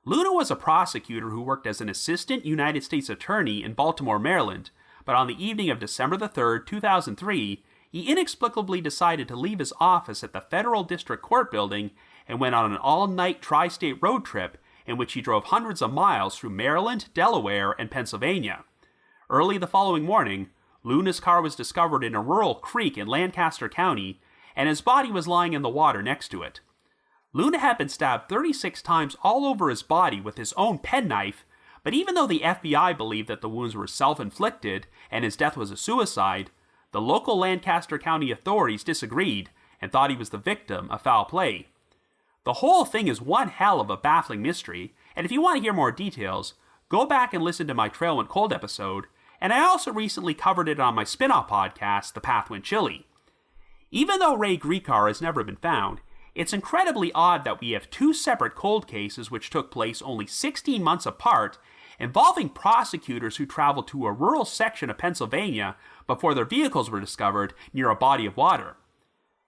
Luna was a prosecutor who worked as an assistant United States attorney in Baltimore, Maryland, but on the evening of December 3rd, 2003, he inexplicably decided to leave his office at the Federal District Court building and went on an all-night tri-state road trip in which he drove hundreds of miles through Maryland, Delaware, and Pennsylvania. Early the following morning, Luna's car was discovered in a rural creek in Lancaster County, and his body was lying in the water next to it. Luna had been stabbed 36 times all over his body with his own penknife, but even though the FBI believed that the wounds were self-inflicted and his death was a suicide, the local Lancaster County authorities disagreed and thought he was the victim of foul play. The whole thing is one hell of a baffling mystery, and if you want to hear more details, go back and listen to my Trail Went Cold episode, and I also recently covered it on my spin-off podcast, The Path Went Chilly. Even though Ray Gricar has never been found, it's incredibly odd that we have two separate cold cases which took place only 16 months apart, involving prosecutors who traveled to a rural section of Pennsylvania before their vehicles were discovered near a body of water.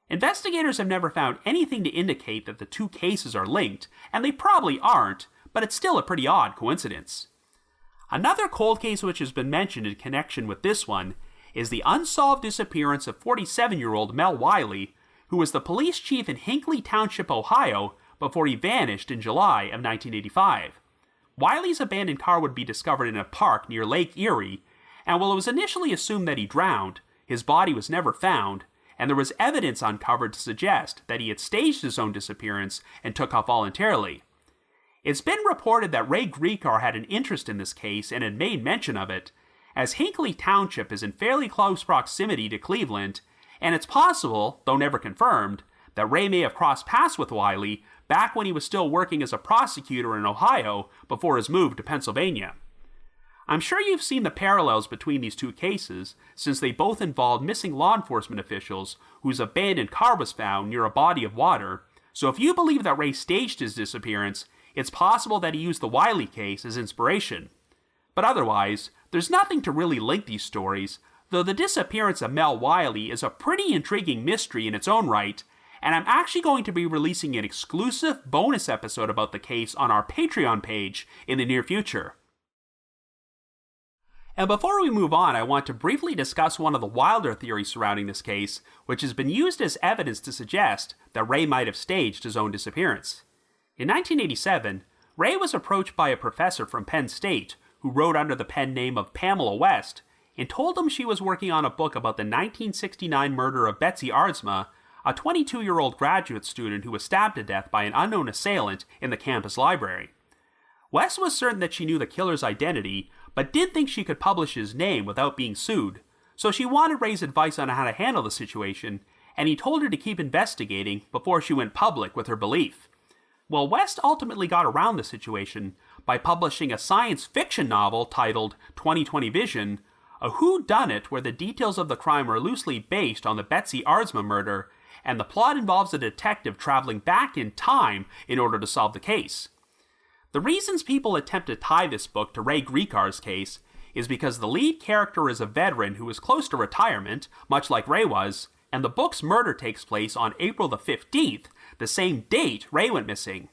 Investigators have never found anything to indicate that the two cases are linked, and they probably aren't, but it's still a pretty odd coincidence. Another cold case which has been mentioned in connection with this one is the unsolved disappearance of 47-year-old Mel Wiley, who was the police chief in Hinckley Township, Ohio, before he vanished in July of 1985. Wiley's abandoned car would be discovered in a park near Lake Erie, and while it was initially assumed that he drowned, his body was never found, and there was evidence uncovered to suggest that he had staged his own disappearance and took off voluntarily. It's been reported that Ray Gricar had an interest in this case and had made mention of it, as Hinckley Township is in fairly close proximity to Cleveland, and it's possible, though never confirmed, that Ray may have crossed paths with Wiley back when he was still working as a prosecutor in Ohio before his move to Pennsylvania. I'm sure you've seen the parallels between these two cases, since they both involved missing law enforcement officials whose abandoned car was found near a body of water, so if you believe that Ray staged his disappearance, it's possible that he used the Wiley case as inspiration. But otherwise, there's nothing to really link these stories, though the disappearance of Mel Wiley is a pretty intriguing mystery in its own right, and I'm actually going to be releasing an exclusive bonus episode about the case on our Patreon page in the near future. And before we move on, I want to briefly discuss one of the wilder theories surrounding this case, which has been used as evidence to suggest that Ray might have staged his own disappearance. In 1987, Ray was approached by a professor from Penn State who wrote under the pen name of Pamela West and told him she was working on a book about the 1969 murder of Betsy Aardsma, a 22-year-old graduate student who was stabbed to death by an unknown assailant in the campus library. West was certain that she knew the killer's identity, but didn't think she could publish his name without being sued, so she wanted Ray's advice on how to handle the situation, and he told her to keep investigating before she went public with her belief. Well, West ultimately got around the situation by publishing a science fiction novel titled 2020 Vision, a whodunit where the details of the crime are loosely based on the Betsy Aardsma murder, and the plot involves a detective traveling back in time in order to solve the case. The reasons people attempt to tie this book to Ray Gricar's case is because the lead character is a veteran who is close to retirement, much like Ray was, and the book's murder takes place on April the 15th, the same date Ray went missing.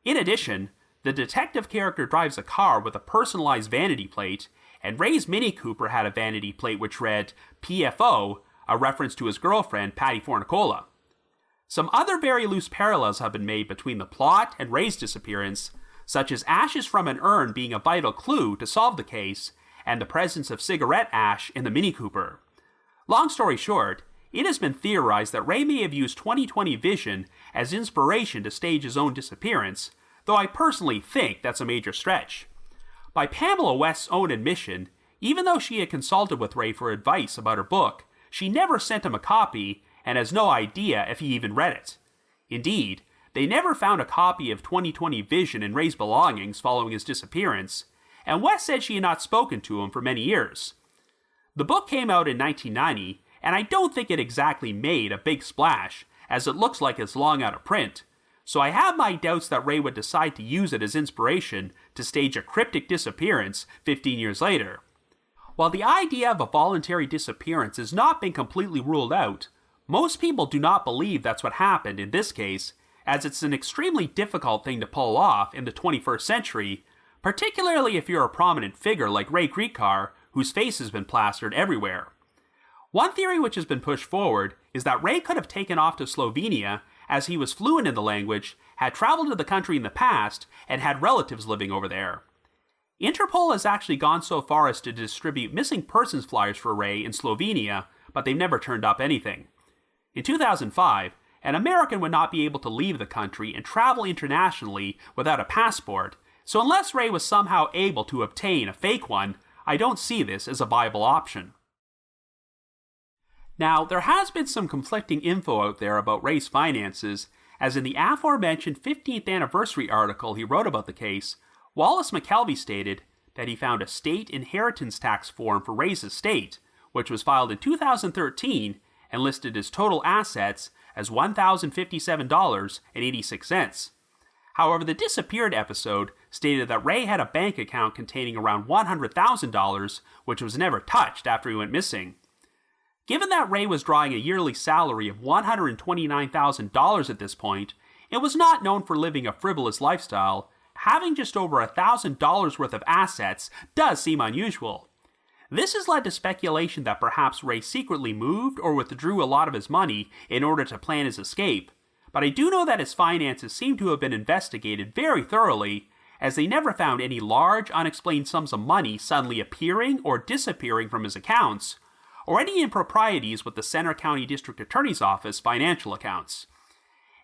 In addition, the detective character drives a car with a personalized vanity plate, and Ray's Mini Cooper had a vanity plate which read PFO, a reference to his girlfriend, Patty Fornicola. Some other very loose parallels have been made between the plot and Ray's disappearance, such as ashes from an urn being a vital clue to solve the case, and the presence of cigarette ash in the Mini Cooper. Long story short, it has been theorized that Ray may have used 2020 Vision as inspiration to stage his own disappearance, though I personally think that's a major stretch. By Pamela West's own admission, even though she had consulted with Ray for advice about her book, she never sent him a copy and has no idea if he even read it. Indeed, they never found a copy of 2020 Vision in Ray's belongings following his disappearance, and West said she had not spoken to him for many years. The book came out in 1990, and I don't think it exactly made a big splash, as it looks like it's long out of print, so I have my doubts that Ray would decide to use it as inspiration to stage a cryptic disappearance 15 years later. While the idea of a voluntary disappearance has not been completely ruled out, most people do not believe that's what happened in this case, as it's an extremely difficult thing to pull off in the 21st century, particularly if you're a prominent figure like Ray Gricar, whose face has been plastered everywhere. One theory which has been pushed forward is that Ray could have taken off to Slovenia as he was fluent in the language, had traveled to the country in the past, and had relatives living over there. Interpol has actually gone so far as to distribute missing persons flyers for Ray in Slovenia, but they've never turned up anything. In 2005, an American would not be able to leave the country and travel internationally without a passport, so unless Ray was somehow able to obtain a fake one, I don't see this as a viable option. Now, there has been some conflicting info out there about Ray's finances, as in the aforementioned 15th anniversary article he wrote about the case, Wallace McKelvey stated that he found a state inheritance tax form for Ray's estate, which was filed in 2013 and listed his total assets as $1,057.86. However, the disappeared episode stated that Ray had a bank account containing around $100,000, which was never touched after he went missing. Given that Ray was drawing a yearly salary of $129,000 at this point, it was not known for living a frivolous lifestyle. Having just over $1,000 worth of assets does seem unusual. This has led to speculation that perhaps Ray secretly moved or withdrew a lot of his money in order to plan his escape, but I do know that his finances seem to have been investigated very thoroughly, as they never found any large, unexplained sums of money suddenly appearing or disappearing from his accounts, or any improprieties with the Center County District Attorney's Office financial accounts.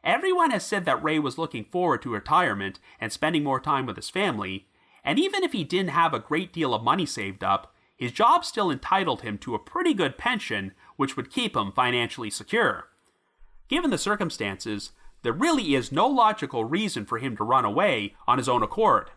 Everyone has said that Ray was looking forward to retirement and spending more time with his family, and even if he didn't have a great deal of money saved up, his job still entitled him to a pretty good pension, which would keep him financially secure. Given the circumstances, there really is no logical reason for him to run away on his own accord.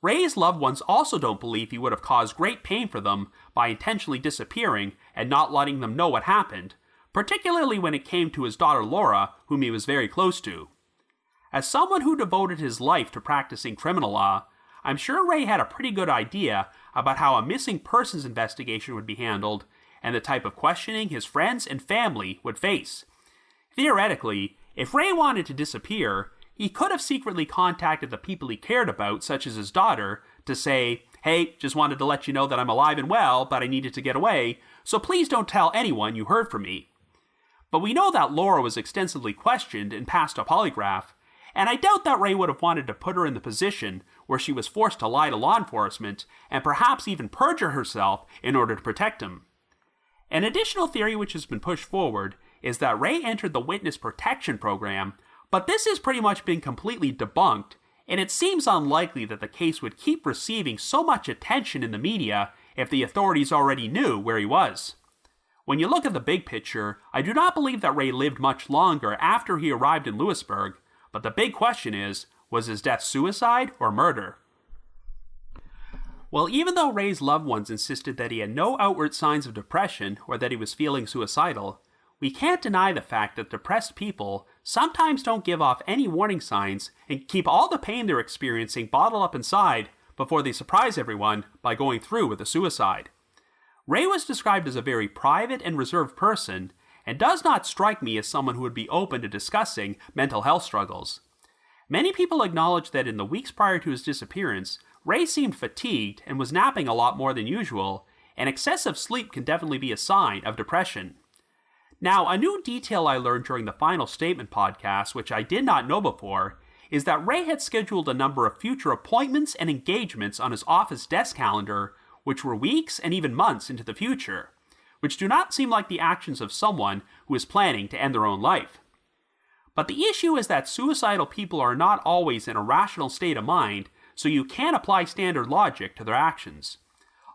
Ray's loved ones also don't believe he would have caused great pain for them by intentionally disappearing and not letting them know what happened, particularly when it came to his daughter Laura, whom he was very close to. As someone who devoted his life to practicing criminal law, I'm sure Ray had a pretty good idea about how a missing persons investigation would be handled and the type of questioning his friends and family would face. Theoretically, if Ray wanted to disappear, he could have secretly contacted the people he cared about, such as his daughter, to say, "Hey, just wanted to let you know that I'm alive and well, but I needed to get away, so please don't tell anyone you heard from me." But we know that Laura was extensively questioned and passed a polygraph, and I doubt that Ray would have wanted to put her in the position where she was forced to lie to law enforcement and perhaps even perjure herself in order to protect him. An additional theory which has been pushed forward is that Ray entered the witness protection program, but this has pretty much been completely debunked, and it seems unlikely that the case would keep receiving so much attention in the media if the authorities already knew where he was. When you look at the big picture, I do not believe that Ray lived much longer after he arrived in Lewisburg, but the big question is, was his death suicide or murder? Well, even though Ray's loved ones insisted that he had no outward signs of depression or that he was feeling suicidal, we can't deny the fact that depressed people sometimes don't give off any warning signs and keep all the pain they're experiencing bottled up inside before they surprise everyone by going through with a suicide. Ray was described as a very private and reserved person, and does not strike me as someone who would be open to discussing mental health struggles. Many people acknowledge that in the weeks prior to his disappearance, Ray seemed fatigued and was napping a lot more than usual, and excessive sleep can definitely be a sign of depression. Now, a new detail I learned during the Final Statement podcast, which I did not know before, is that Ray had scheduled a number of future appointments and engagements on his office desk calendar, which were weeks and even months into the future, which do not seem like the actions of someone who is planning to end their own life. But the issue is that suicidal people are not always in a rational state of mind, so you can't apply standard logic to their actions.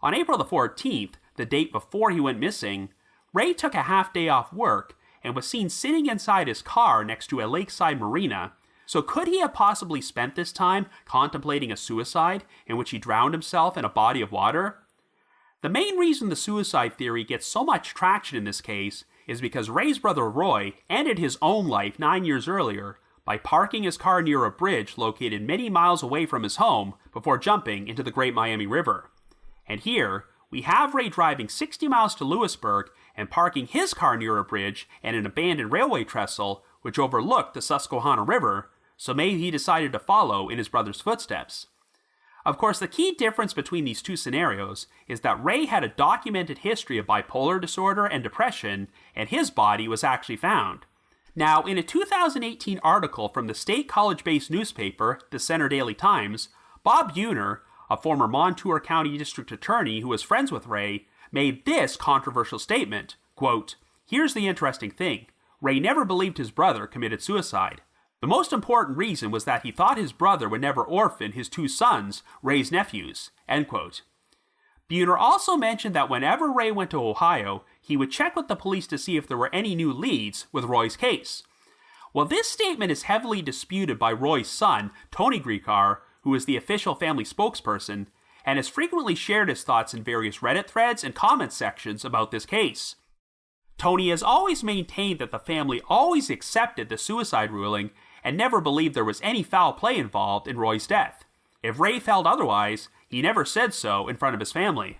On April the 14th, the date before he went missing, Ray took a half day off work and was seen sitting inside his car next to a lakeside marina. So could he have possibly spent this time contemplating a suicide in which he drowned himself in a body of water? The main reason the suicide theory gets so much traction in this case is because Ray's brother Roy ended his own life 9 years earlier by parking his car near a bridge located many miles away from his home before jumping into the Great Miami River. And here, we have Ray driving 60 miles to Lewisburg and parking his car near a bridge and an abandoned railway trestle which overlooked the Susquehanna River, so maybe he decided to follow in his brother's footsteps. Of course, the key difference between these two scenarios is that Ray had a documented history of bipolar disorder and depression, and his body was actually found. Now, in a 2018 article from the state college-based newspaper, the Center Daily Times, Bob Buhner, a former Montour County District Attorney who was friends with Ray, made this controversial statement, quote, "Here's the interesting thing. Ray never believed his brother committed suicide. The most important reason was that he thought his brother would never orphan his two sons, Ray's nephews," end quote. Buhner also mentioned that whenever Ray went to Ohio, he would check with the police to see if there were any new leads with Roy's case. Well, this statement is heavily disputed by Roy's son, Tony Gricar, who is the official family spokesperson, and has frequently shared his thoughts in various Reddit threads and comment sections about this case. Tony has always maintained that the family always accepted the suicide ruling and never believed there was any foul play involved in Roy's death. If Ray felt otherwise, he never said so in front of his family.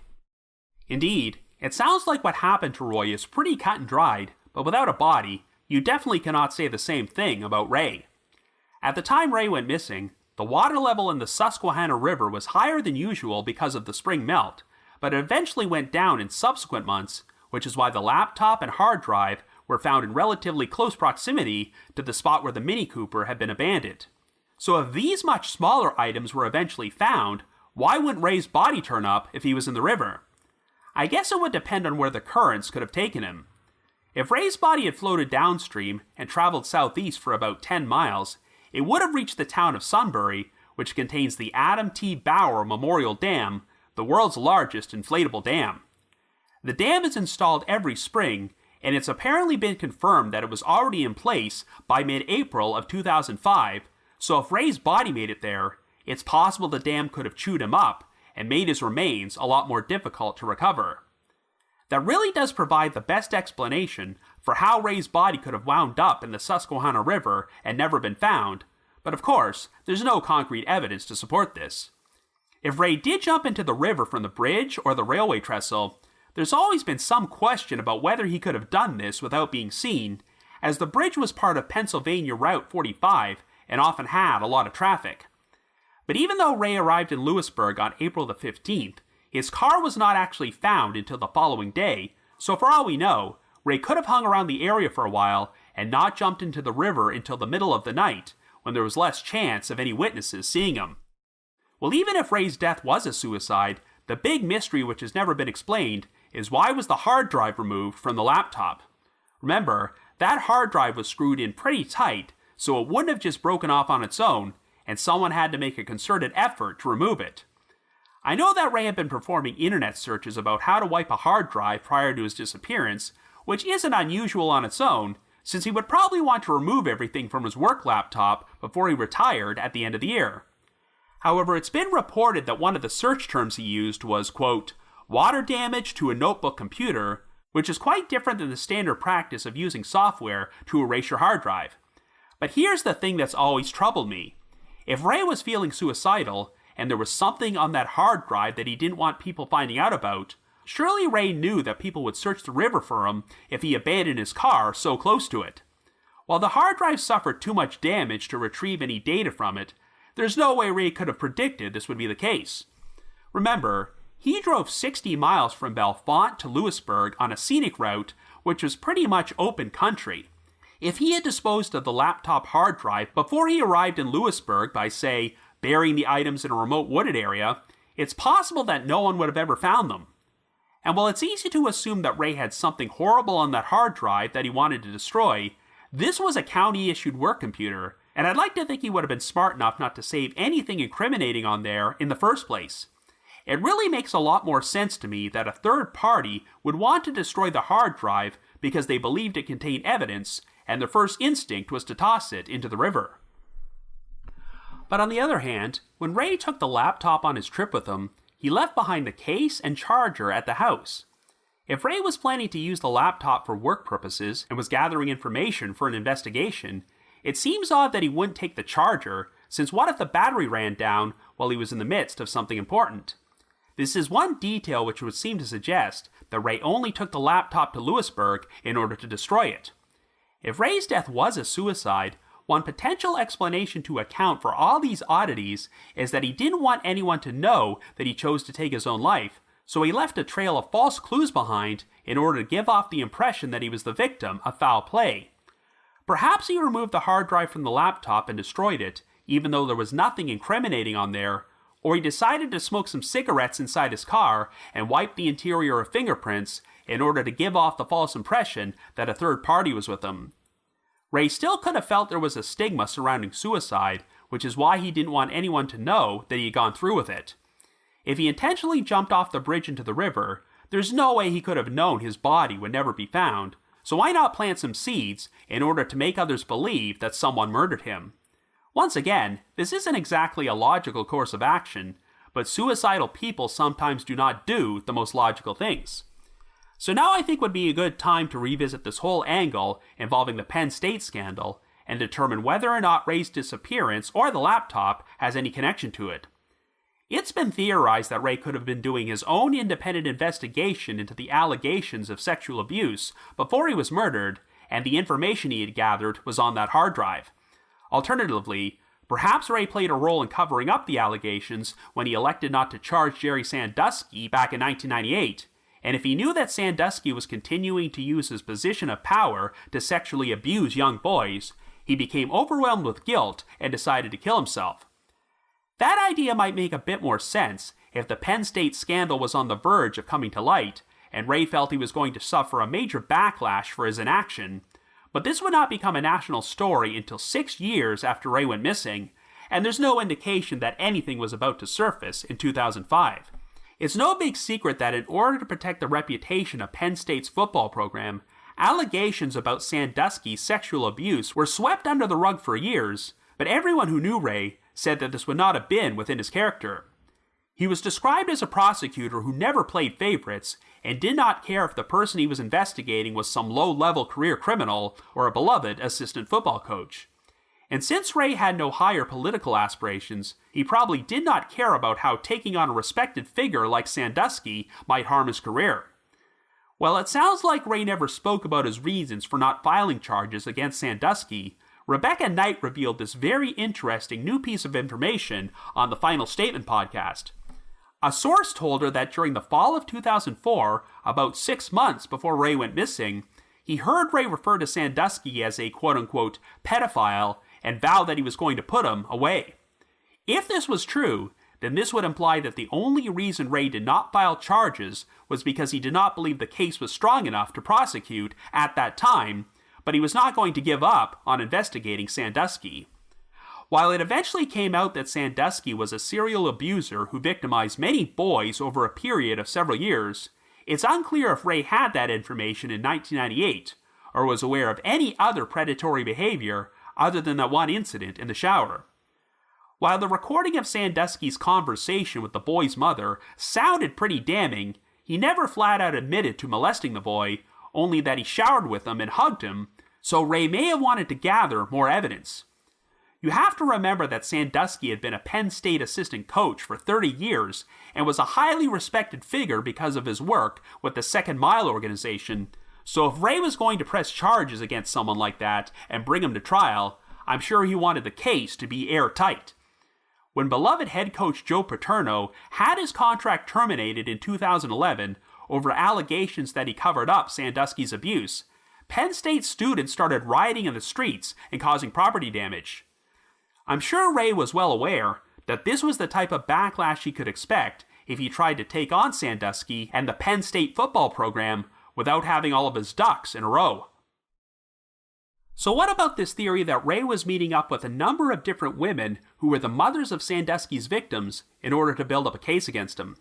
Indeed, it sounds like what happened to Roy is pretty cut and dried, but without a body, you definitely cannot say the same thing about Ray. At the time Ray went missing, the water level in the Susquehanna River was higher than usual because of the spring melt, but it eventually went down in subsequent months, which is why the laptop and hard drive were found in relatively close proximity to the spot where the Mini Cooper had been abandoned. So if these much smaller items were eventually found, why wouldn't Ray's body turn up if he was in the river? I guess it would depend on where the currents could have taken him. If Ray's body had floated downstream and traveled southeast for about 10 miles, it would have reached the town of Sunbury, which contains the Adam T. Bauer Memorial Dam, the world's largest inflatable dam. The dam is installed every spring, and it's apparently been confirmed that it was already in place by mid-April of 2005, so if Ray's body made it there, it's possible the dam could have chewed him up and made his remains a lot more difficult to recover. That really does provide the best explanation for how Ray's body could have wound up in the Susquehanna River and never been found, but of course, there's no concrete evidence to support this. If Ray did jump into the river from the bridge or the railway trestle, there's always been some question about whether he could have done this without being seen, as the bridge was part of Pennsylvania Route 45 and often had a lot of traffic. But even though Ray arrived in Lewisburg on April the 15th, his car was not actually found until the following day, so for all we know, Ray could have hung around the area for a while and not jumped into the river until the middle of the night, when there was less chance of any witnesses seeing him. Well, even if Ray's death was a suicide, the big mystery which has never been explained is why was the hard drive removed from the laptop? Remember, that hard drive was screwed in pretty tight, so it wouldn't have just broken off on its own, and someone had to make a concerted effort to remove it. I know that Ray had been performing internet searches about how to wipe a hard drive prior to his disappearance, which isn't unusual on its own, since he would probably want to remove everything from his work laptop before he retired at the end of the year. However, it's been reported that one of the search terms he used was, quote, water damage to a notebook computer, which is quite different than the standard practice of using software to erase your hard drive. But here's the thing that's always troubled me. If Ray was feeling suicidal, and there was something on that hard drive that he didn't want people finding out about, surely Ray knew that people would search the river for him if he abandoned his car so close to it. While the hard drive suffered too much damage to retrieve any data from it, there's no way Ray could have predicted this would be the case. Remember, he drove 60 miles from Bellefonte to Lewisburg on a scenic route, which was pretty much open country. If he had disposed of the laptop hard drive before he arrived in Lewisburg by, say, burying the items in a remote wooded area, it's possible that no one would have ever found them. And while it's easy to assume that Ray had something horrible on that hard drive that he wanted to destroy, this was a county-issued work computer, and I'd like to think he would have been smart enough not to save anything incriminating on there in the first place. It really makes a lot more sense to me that a third party would want to destroy the hard drive because they believed it contained evidence, and their first instinct was to toss it into the river. But on the other hand, when Ray took the laptop on his trip with him, he left behind the case and charger at the house. If Ray was planning to use the laptop for work purposes and was gathering information for an investigation, it seems odd that he wouldn't take the charger, since what if the battery ran down while he was in the midst of something important? This is one detail which would seem to suggest that Ray only took the laptop to Lewisburg in order to destroy it. If Ray's death was a suicide, one potential explanation to account for all these oddities is that he didn't want anyone to know that he chose to take his own life, so he left a trail of false clues behind in order to give off the impression that he was the victim of foul play. Perhaps he removed the hard drive from the laptop and destroyed it, even though there was nothing incriminating on there, or he decided to smoke some cigarettes inside his car and wipe the interior of fingerprints in order to give off the false impression that a third party was with him. Ray still could have felt there was a stigma surrounding suicide, which is why he didn't want anyone to know that he had gone through with it. If he intentionally jumped off the bridge into the river, there's no way he could have known his body would never be found, so why not plant some seeds in order to make others believe that someone murdered him? Once again, this isn't exactly a logical course of action, but suicidal people sometimes do not do the most logical things. So now I think would be a good time to revisit this whole angle involving the Penn State scandal and determine whether or not Ray's disappearance or the laptop has any connection to it. It's been theorized that Ray could have been doing his own independent investigation into the allegations of sexual abuse before he was murdered, and the information he had gathered was on that hard drive. Alternatively, perhaps Ray played a role in covering up the allegations when he elected not to charge Jerry Sandusky back in 1998, and if he knew that Sandusky was continuing to use his position of power to sexually abuse young boys, he became overwhelmed with guilt and decided to kill himself. That idea might make a bit more sense if the Penn State scandal was on the verge of coming to light, and Ray felt he was going to suffer a major backlash for his inaction, but this would not become a national story until 6 years after Ray went missing, and there's no indication that anything was about to surface in 2005. It's no big secret that in order to protect the reputation of Penn State's football program, allegations about Sandusky's sexual abuse were swept under the rug for years, but everyone who knew Ray said that this would not have been within his character. He was described as a prosecutor who never played favorites and did not care if the person he was investigating was some low-level career criminal or a beloved assistant football coach. And since Ray had no higher political aspirations, he probably did not care about how taking on a respected figure like Sandusky might harm his career. While it sounds like Ray never spoke about his reasons for not filing charges against Sandusky, Rebecca Knight revealed this very interesting new piece of information on the Final Statement podcast. A source told her that during the fall of 2004, about 6 months before Ray went missing, he heard Ray refer to Sandusky as a quote-unquote pedophile and vowed that he was going to put him away. If this was true, then this would imply that the only reason Ray did not file charges was because he did not believe the case was strong enough to prosecute at that time, but he was not going to give up on investigating Sandusky. While it eventually came out that Sandusky was a serial abuser who victimized many boys over a period of several years, it's unclear if Ray had that information in 1998, or was aware of any other predatory behavior other than that one incident in the shower. While the recording of Sandusky's conversation with the boy's mother sounded pretty damning, he never flat out admitted to molesting the boy, only that he showered with him and hugged him, so Ray may have wanted to gather more evidence. You have to remember that Sandusky had been a Penn State assistant coach for 30 years and was a highly respected figure because of his work with the Second Mile organization, so if Ray was going to press charges against someone like that and bring him to trial, I'm sure he wanted the case to be airtight. When beloved head coach Joe Paterno had his contract terminated in 2011 over allegations that he covered up Sandusky's abuse, Penn State students started rioting in the streets and causing property damage. I'm sure Ray was well aware that this was the type of backlash he could expect if he tried to take on Sandusky and the Penn State football program without having all of his ducks in a row. So what about this theory that Ray was meeting up with a number of different women who were the mothers of Sandusky's victims in order to build up a case against him?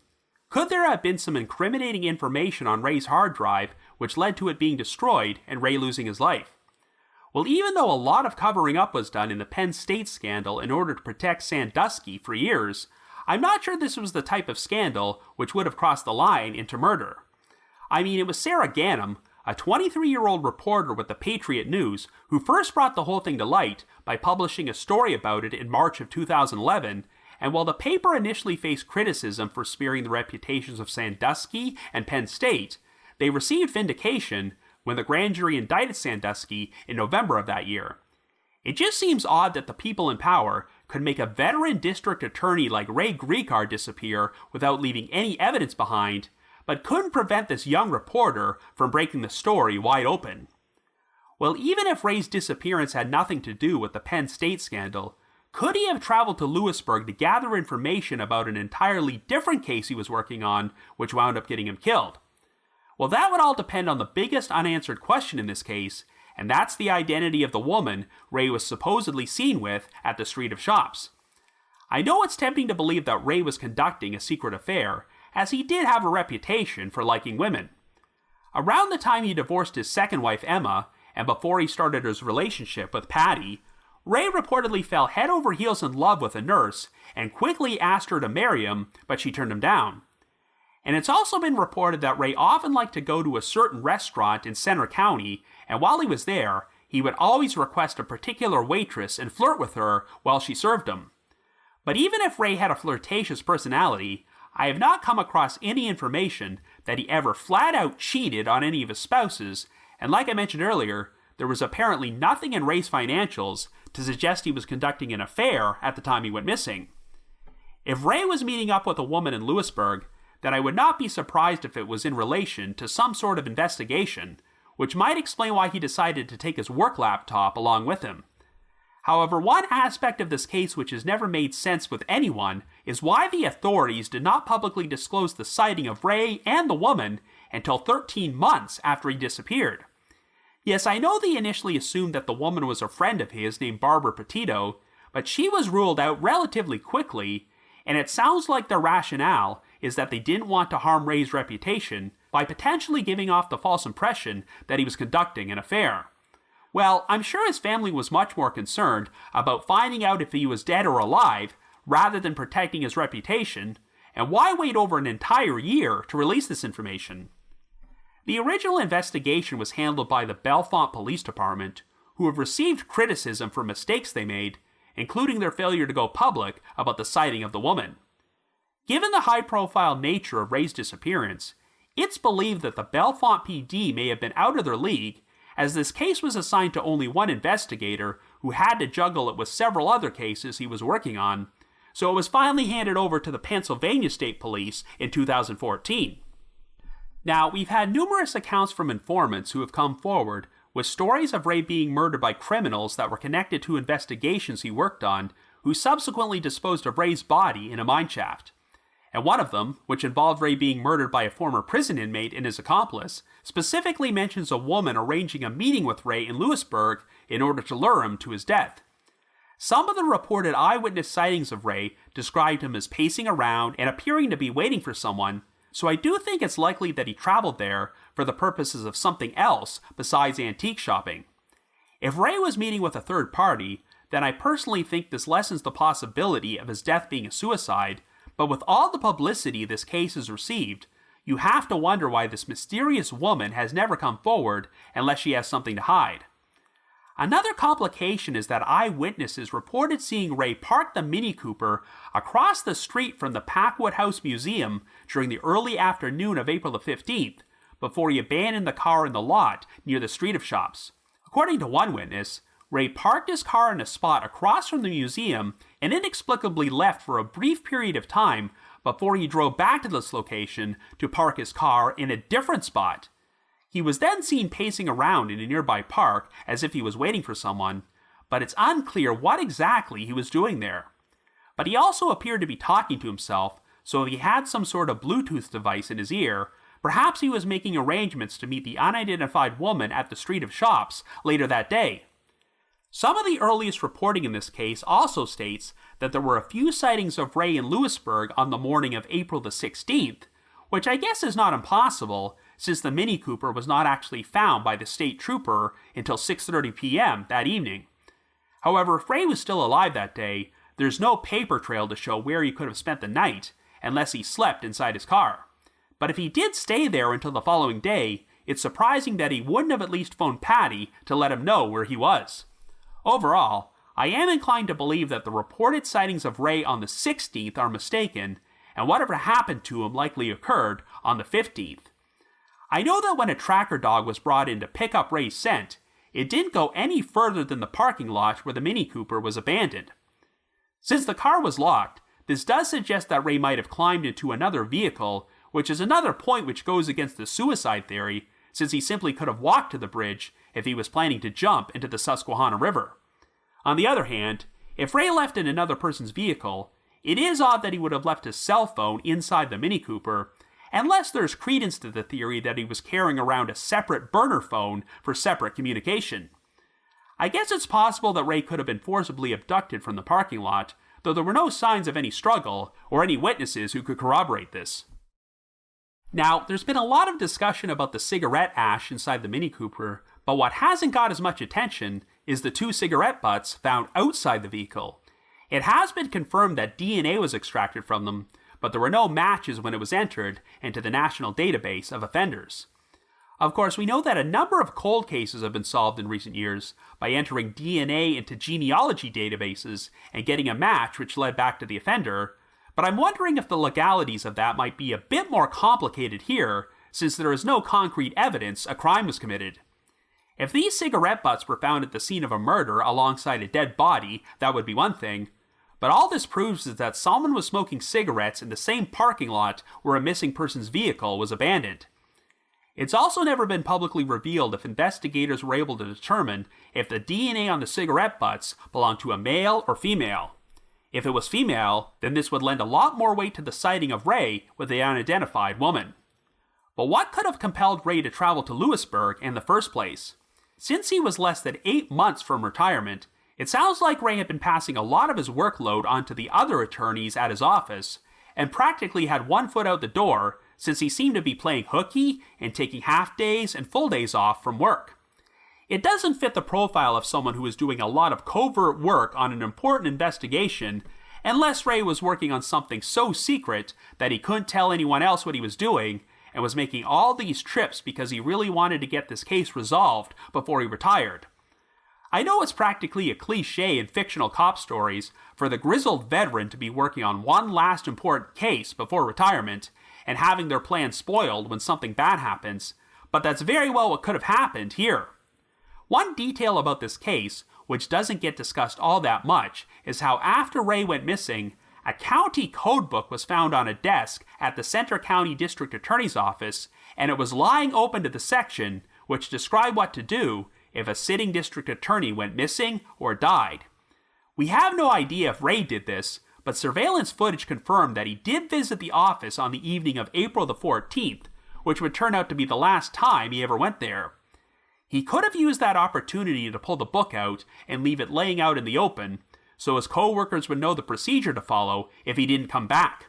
Could there have been some incriminating information on Ray's hard drive which led to it being destroyed and Ray losing his life? Well, even though a lot of covering up was done in the Penn State scandal in order to protect Sandusky for years, I'm not sure this was the type of scandal which would have crossed the line into murder. I mean, it was Sarah Ganem, a 23-year-old reporter with the Patriot News, who first brought the whole thing to light by publishing a story about it in March of 2011, and while the paper initially faced criticism for smearing the reputations of Sandusky and Penn State, they received vindication when the grand jury indicted Sandusky in November of that year. It just seems odd that the people in power could make a veteran district attorney like Ray Gricar disappear without leaving any evidence behind, but couldn't prevent this young reporter from breaking the story wide open. Well, even if Ray's disappearance had nothing to do with the Penn State scandal, could he have traveled to Lewisburg to gather information about an entirely different case he was working on, which wound up getting him killed? Well, that would all depend on the biggest unanswered question in this case, and that's the identity of the woman Ray was supposedly seen with at the Street of Shops. I know it's tempting to believe that Ray was conducting a secret affair, as he did have a reputation for liking women. Around the time he divorced his second wife Emma, and before he started his relationship with Patty, Ray reportedly fell head over heels in love with a nurse and quickly asked her to marry him, but she turned him down. And it's also been reported that Ray often liked to go to a certain restaurant in Center County, and while he was there, he would always request a particular waitress and flirt with her while she served him. But even if Ray had a flirtatious personality, I have not come across any information that he ever flat out cheated on any of his spouses, and like I mentioned earlier, there was apparently nothing in Ray's financials to suggest he was conducting an affair at the time he went missing. If Ray was meeting up with a woman in Lewisburg, then I would not be surprised if it was in relation to some sort of investigation, which might explain why he decided to take his work laptop along with him. However, one aspect of this case which has never made sense with anyone is why the authorities did not publicly disclose the sighting of Ray and the woman until 13 months after he disappeared. Yes, I know they initially assumed that the woman was a friend of his named Barbara Petito, but she was ruled out relatively quickly, and it sounds like their rationale is that they didn't want to harm Ray's reputation by potentially giving off the false impression that he was conducting an affair. Well, I'm sure his family was much more concerned about finding out if he was dead or alive rather than protecting his reputation, and why wait over an entire year to release this information? The original investigation was handled by the Bellefonte Police Department, who have received criticism for mistakes they made, including their failure to go public about the sighting of the woman. Given the high-profile nature of Ray's disappearance, it's believed that the Bellefonte PD may have been out of their league, as this case was assigned to only one investigator who had to juggle it with several other cases he was working on, so it was finally handed over to the Pennsylvania State Police in 2014. Now, we've had numerous accounts from informants who have come forward with stories of Ray being murdered by criminals that were connected to investigations he worked on, who subsequently disposed of Ray's body in a mine shaft. And one of them, which involved Ray being murdered by a former prison inmate and his accomplice, specifically mentions a woman arranging a meeting with Ray in Lewisburg in order to lure him to his death. Some of the reported eyewitness sightings of Ray described him as pacing around and appearing to be waiting for someone, so I do think it's likely that he traveled there for the purposes of something else besides antique shopping. If Ray was meeting with a third party, then I personally think this lessens the possibility of his death being a suicide, but with all the publicity this case has received, you have to wonder why this mysterious woman has never come forward unless she has something to hide. Another complication is that eyewitnesses reported seeing Ray park the Mini Cooper across the street from the Packwood House Museum during the early afternoon of April the 15th, before he abandoned the car in the lot near the Street of Shops. According to one witness, Ray parked his car in a spot across from the museum and inexplicably left for a brief period of time before he drove back to this location to park his car in a different spot. He was then seen pacing around in a nearby park as if he was waiting for someone, but it's unclear what exactly he was doing there. But he also appeared to be talking to himself, so if he had some sort of Bluetooth device in his ear, perhaps he was making arrangements to meet the unidentified woman at the Street of Shops later that day. Some of the earliest reporting in this case also states that there were a few sightings of Ray in Lewisburg on the morning of April the 16th, which I guess is not impossible, since the Mini Cooper was not actually found by the state trooper until 6:30 p.m. that evening. However, if Ray was still alive that day, there's no paper trail to show where he could have spent the night, unless he slept inside his car. But if he did stay there until the following day, it's surprising that he wouldn't have at least phoned Patty to let him know where he was. Overall, I am inclined to believe that the reported sightings of Ray on the 16th are mistaken, and whatever happened to him likely occurred on the 15th. I know that when a tracker dog was brought in to pick up Ray's scent, it didn't go any further than the parking lot where the Mini Cooper was abandoned. Since the car was locked, this does suggest that Ray might have climbed into another vehicle, which is another point which goes against the suicide theory, since he simply could have walked to the bridge if he was planning to jump into the Susquehanna River. On the other hand, if Ray left in another person's vehicle, it is odd that he would have left his cell phone inside the Mini Cooper, unless there's credence to the theory that he was carrying around a separate burner phone for separate communication. I guess it's possible that Ray could have been forcibly abducted from the parking lot, though there were no signs of any struggle or any witnesses who could corroborate this. Now, there's been a lot of discussion about the cigarette ash inside the Mini Cooper, but what hasn't got as much attention is the 2 cigarette butts found outside the vehicle. It has been confirmed that DNA was extracted from them, but there were no matches when it was entered into the National Database of Offenders. Of course, we know that a number of cold cases have been solved in recent years by entering DNA into genealogy databases and getting a match which led back to the offender, but I'm wondering if the legalities of that might be a bit more complicated here, since there is no concrete evidence a crime was committed. If these cigarette butts were found at the scene of a murder alongside a dead body, that would be one thing, but all this proves is that someone was smoking cigarettes in the same parking lot where a missing person's vehicle was abandoned. It's also never been publicly revealed if investigators were able to determine if the DNA on the cigarette butts belonged to a male or female. If it was female, then this would lend a lot more weight to the sighting of Ray with the unidentified woman. But what could have compelled Ray to travel to Lewisburg in the first place? Since he was less than 8 months from retirement, it sounds like Ray had been passing a lot of his workload onto the other attorneys at his office, and practically had one foot out the door since he seemed to be playing hooky and taking half days and full days off from work. It doesn't fit the profile of someone who is doing a lot of covert work on an important investigation, unless Ray was working on something so secret that he couldn't tell anyone else what he was doing, and was making all these trips because he really wanted to get this case resolved before he retired. I know it's practically a cliche in fictional cop stories for the grizzled veteran to be working on one last important case before retirement and having their plans spoiled when something bad happens, but that's very well what could have happened here. One detail about this case, which doesn't get discussed all that much, is how after Ray went missing, a county codebook was found on a desk at the Center County District Attorney's Office, and it was lying open to the section which described what to do if a sitting district attorney went missing or died. We have no idea if Ray did this, but surveillance footage confirmed that he did visit the office on the evening of April the 14th, which would turn out to be the last time he ever went there. He could have used that opportunity to pull the book out and leave it laying out in the open, so his co-workers would know the procedure to follow if he didn't come back.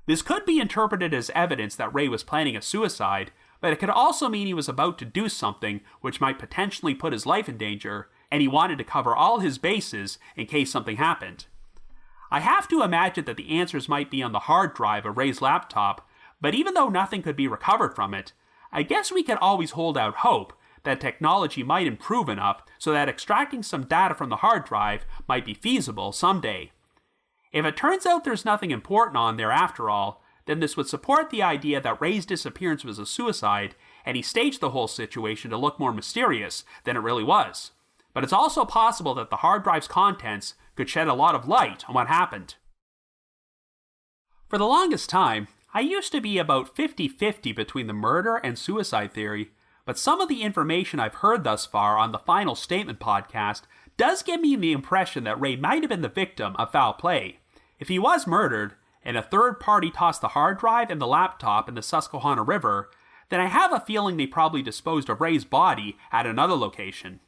This could be interpreted as evidence that Ray was planning a suicide, but it could also mean he was about to do something which might potentially put his life in danger, and he wanted to cover all his bases in case something happened. I have to imagine that the answers might be on the hard drive of Ray's laptop, but even though nothing could be recovered from it, I guess we can always hold out hope that technology might improve enough so that extracting some data from the hard drive might be feasible someday. If it turns out there's nothing important on there after all, then this would support the idea that Ray's disappearance was a suicide, and he staged the whole situation to look more mysterious than it really was. But it's also possible that the hard drive's contents could shed a lot of light on what happened. For the longest time, I used to be about 50-50 between the murder and suicide theory, but some of the information I've heard thus far on the Final Statement podcast does give me the impression that Ray might have been the victim of foul play. If he was murdered, and a third party tossed the hard drive and the laptop in the Susquehanna River, then I have a feeling they probably disposed of Ray's body at another location.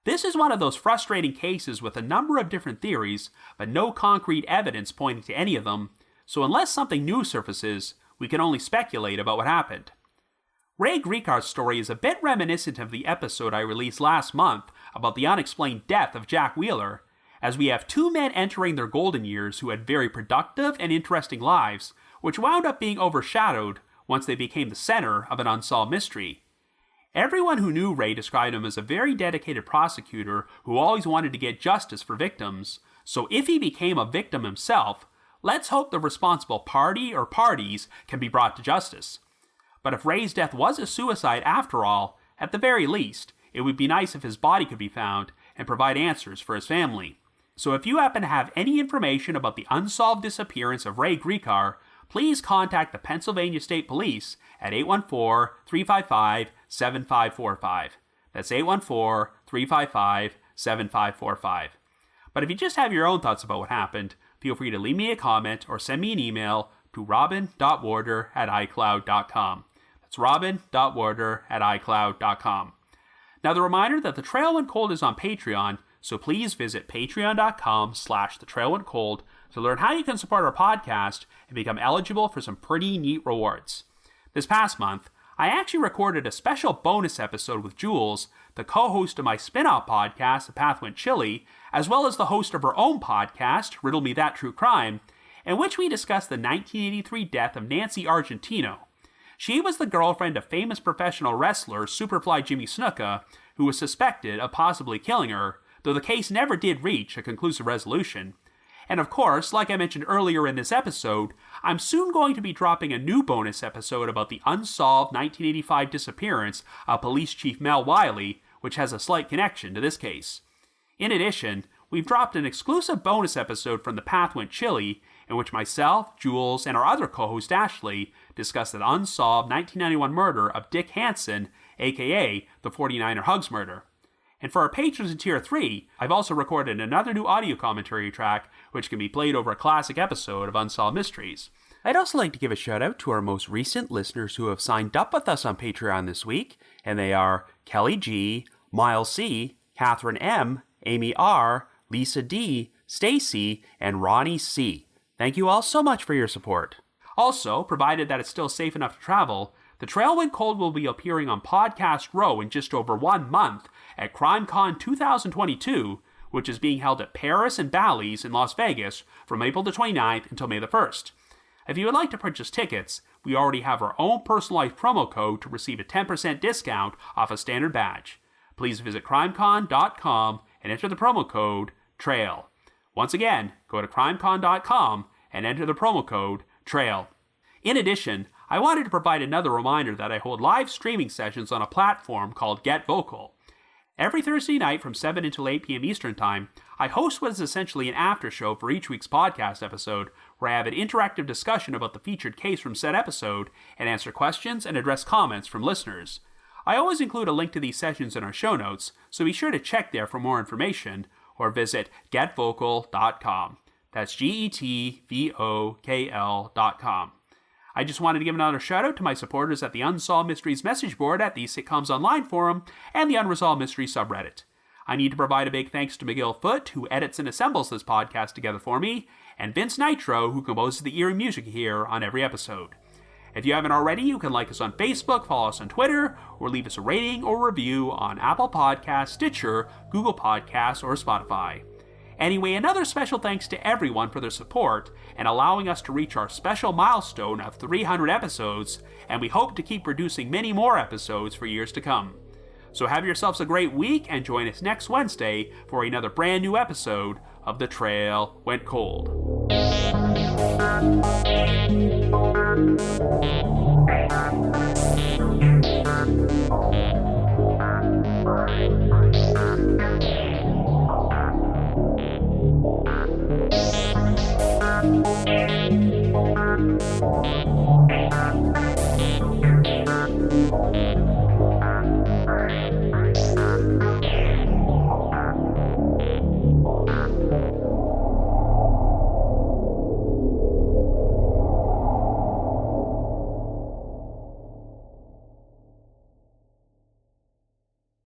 This is one of those frustrating cases with a number of different theories, but no concrete evidence pointing to any of them, so unless something new surfaces, we can only speculate about what happened. Ray Gricar's story is a bit reminiscent of the episode I released last month about the unexplained death of Jack Wheeler, as we have 2 men entering their golden years who had very productive and interesting lives, which wound up being overshadowed once they became the center of an unsolved mystery. Everyone who knew Ray described him as a very dedicated prosecutor who always wanted to get justice for victims, so if he became a victim himself, let's hope the responsible party or parties can be brought to justice. But if Ray's death was a suicide after all, at the very least, it would be nice if his body could be found and provide answers for his family. So if you happen to have any information about the unsolved disappearance of Ray Gricar, please contact the Pennsylvania State Police at 814-355-7545. That's 814-355-7545. But if you just have your own thoughts about what happened, feel free to leave me a comment or send me an email to robin.warder@icloud.com. That's robin.warder@icloud.com. Now, the reminder that The Trail Went Cold is on Patreon, so please visit patreon.com/thetrailwentcold to learn how you can support our podcast and become eligible for some pretty neat rewards. This past month, I actually recorded a special bonus episode with Jules, the co-host of my spin-off podcast, The Path Went Chilly, as well as the host of her own podcast, Riddle Me That True Crime, in which we discussed the 1983 death of Nancy Argentino. She was the girlfriend of famous professional wrestler Superfly Jimmy Snuka, who was suspected of possibly killing her, though the case never did reach a conclusive resolution. And of course, like I mentioned earlier in this episode, I'm soon going to be dropping a new bonus episode about the unsolved 1985 disappearance of Police Chief Mel Wiley, which has a slight connection to this case. In addition, we've dropped an exclusive bonus episode from The Path Went Chilly, in which myself, Jules, and our other co-host Ashley discuss the unsolved 1991 murder of Dick Hansen, aka the 49er Hugs murder. And for our patrons in Tier 3, I've also recorded another new audio commentary track, which can be played over a classic episode of Unsolved Mysteries. I'd also like to give a shout out to our most recent listeners who have signed up with us on Patreon this week, and they are Kelly G, Miles C, Catherine M, Amy R, Lisa D, Stacy, and Ronnie C. Thank you all so much for your support. Also, provided that it's still safe enough to travel, The Trail Went Cold will be appearing on Podcast Row in just over 1 month at CrimeCon 2022, which is being held at Paris and Bally's in Las Vegas from April the 29th until May the 1st. If you would like to purchase tickets, we already have our own personalized promo code to receive a 10% discount off a standard badge. Please visit crimecon.com and enter the promo code TRAIL. Once again, go to crimecon.com and enter the promo code TRAIL. In addition, I wanted to provide another reminder that I hold live streaming sessions on a platform called Get Vocal. Every Thursday night from 7 until 8 p.m. Eastern Time, I host what is essentially an after show for each week's podcast episode, where I have an interactive discussion about the featured case from said episode and answer questions and address comments from listeners. I always include a link to these sessions in our show notes, so be sure to check there for more information, or visit getvocal.com. That's GETVOKL.com. I just wanted to give another shout out to my supporters at the Unsolved Mysteries message board at the Sitcoms Online forum and the Unresolved Mysteries subreddit. I need to provide a big thanks to McGill Foote, who edits and assembles this podcast together for me, and Vince Nitro, who composes the eerie music here on every episode. If you haven't already, you can like us on Facebook, follow us on Twitter, or leave us a rating or review on Apple Podcasts, Stitcher, Google Podcasts, or Spotify. Anyway, another special thanks to everyone for their support and allowing us to reach our special milestone of 300 episodes, and we hope to keep producing many more episodes for years to come. So have yourselves a great week and join us next Wednesday for another brand new episode of The Trail Went Cold.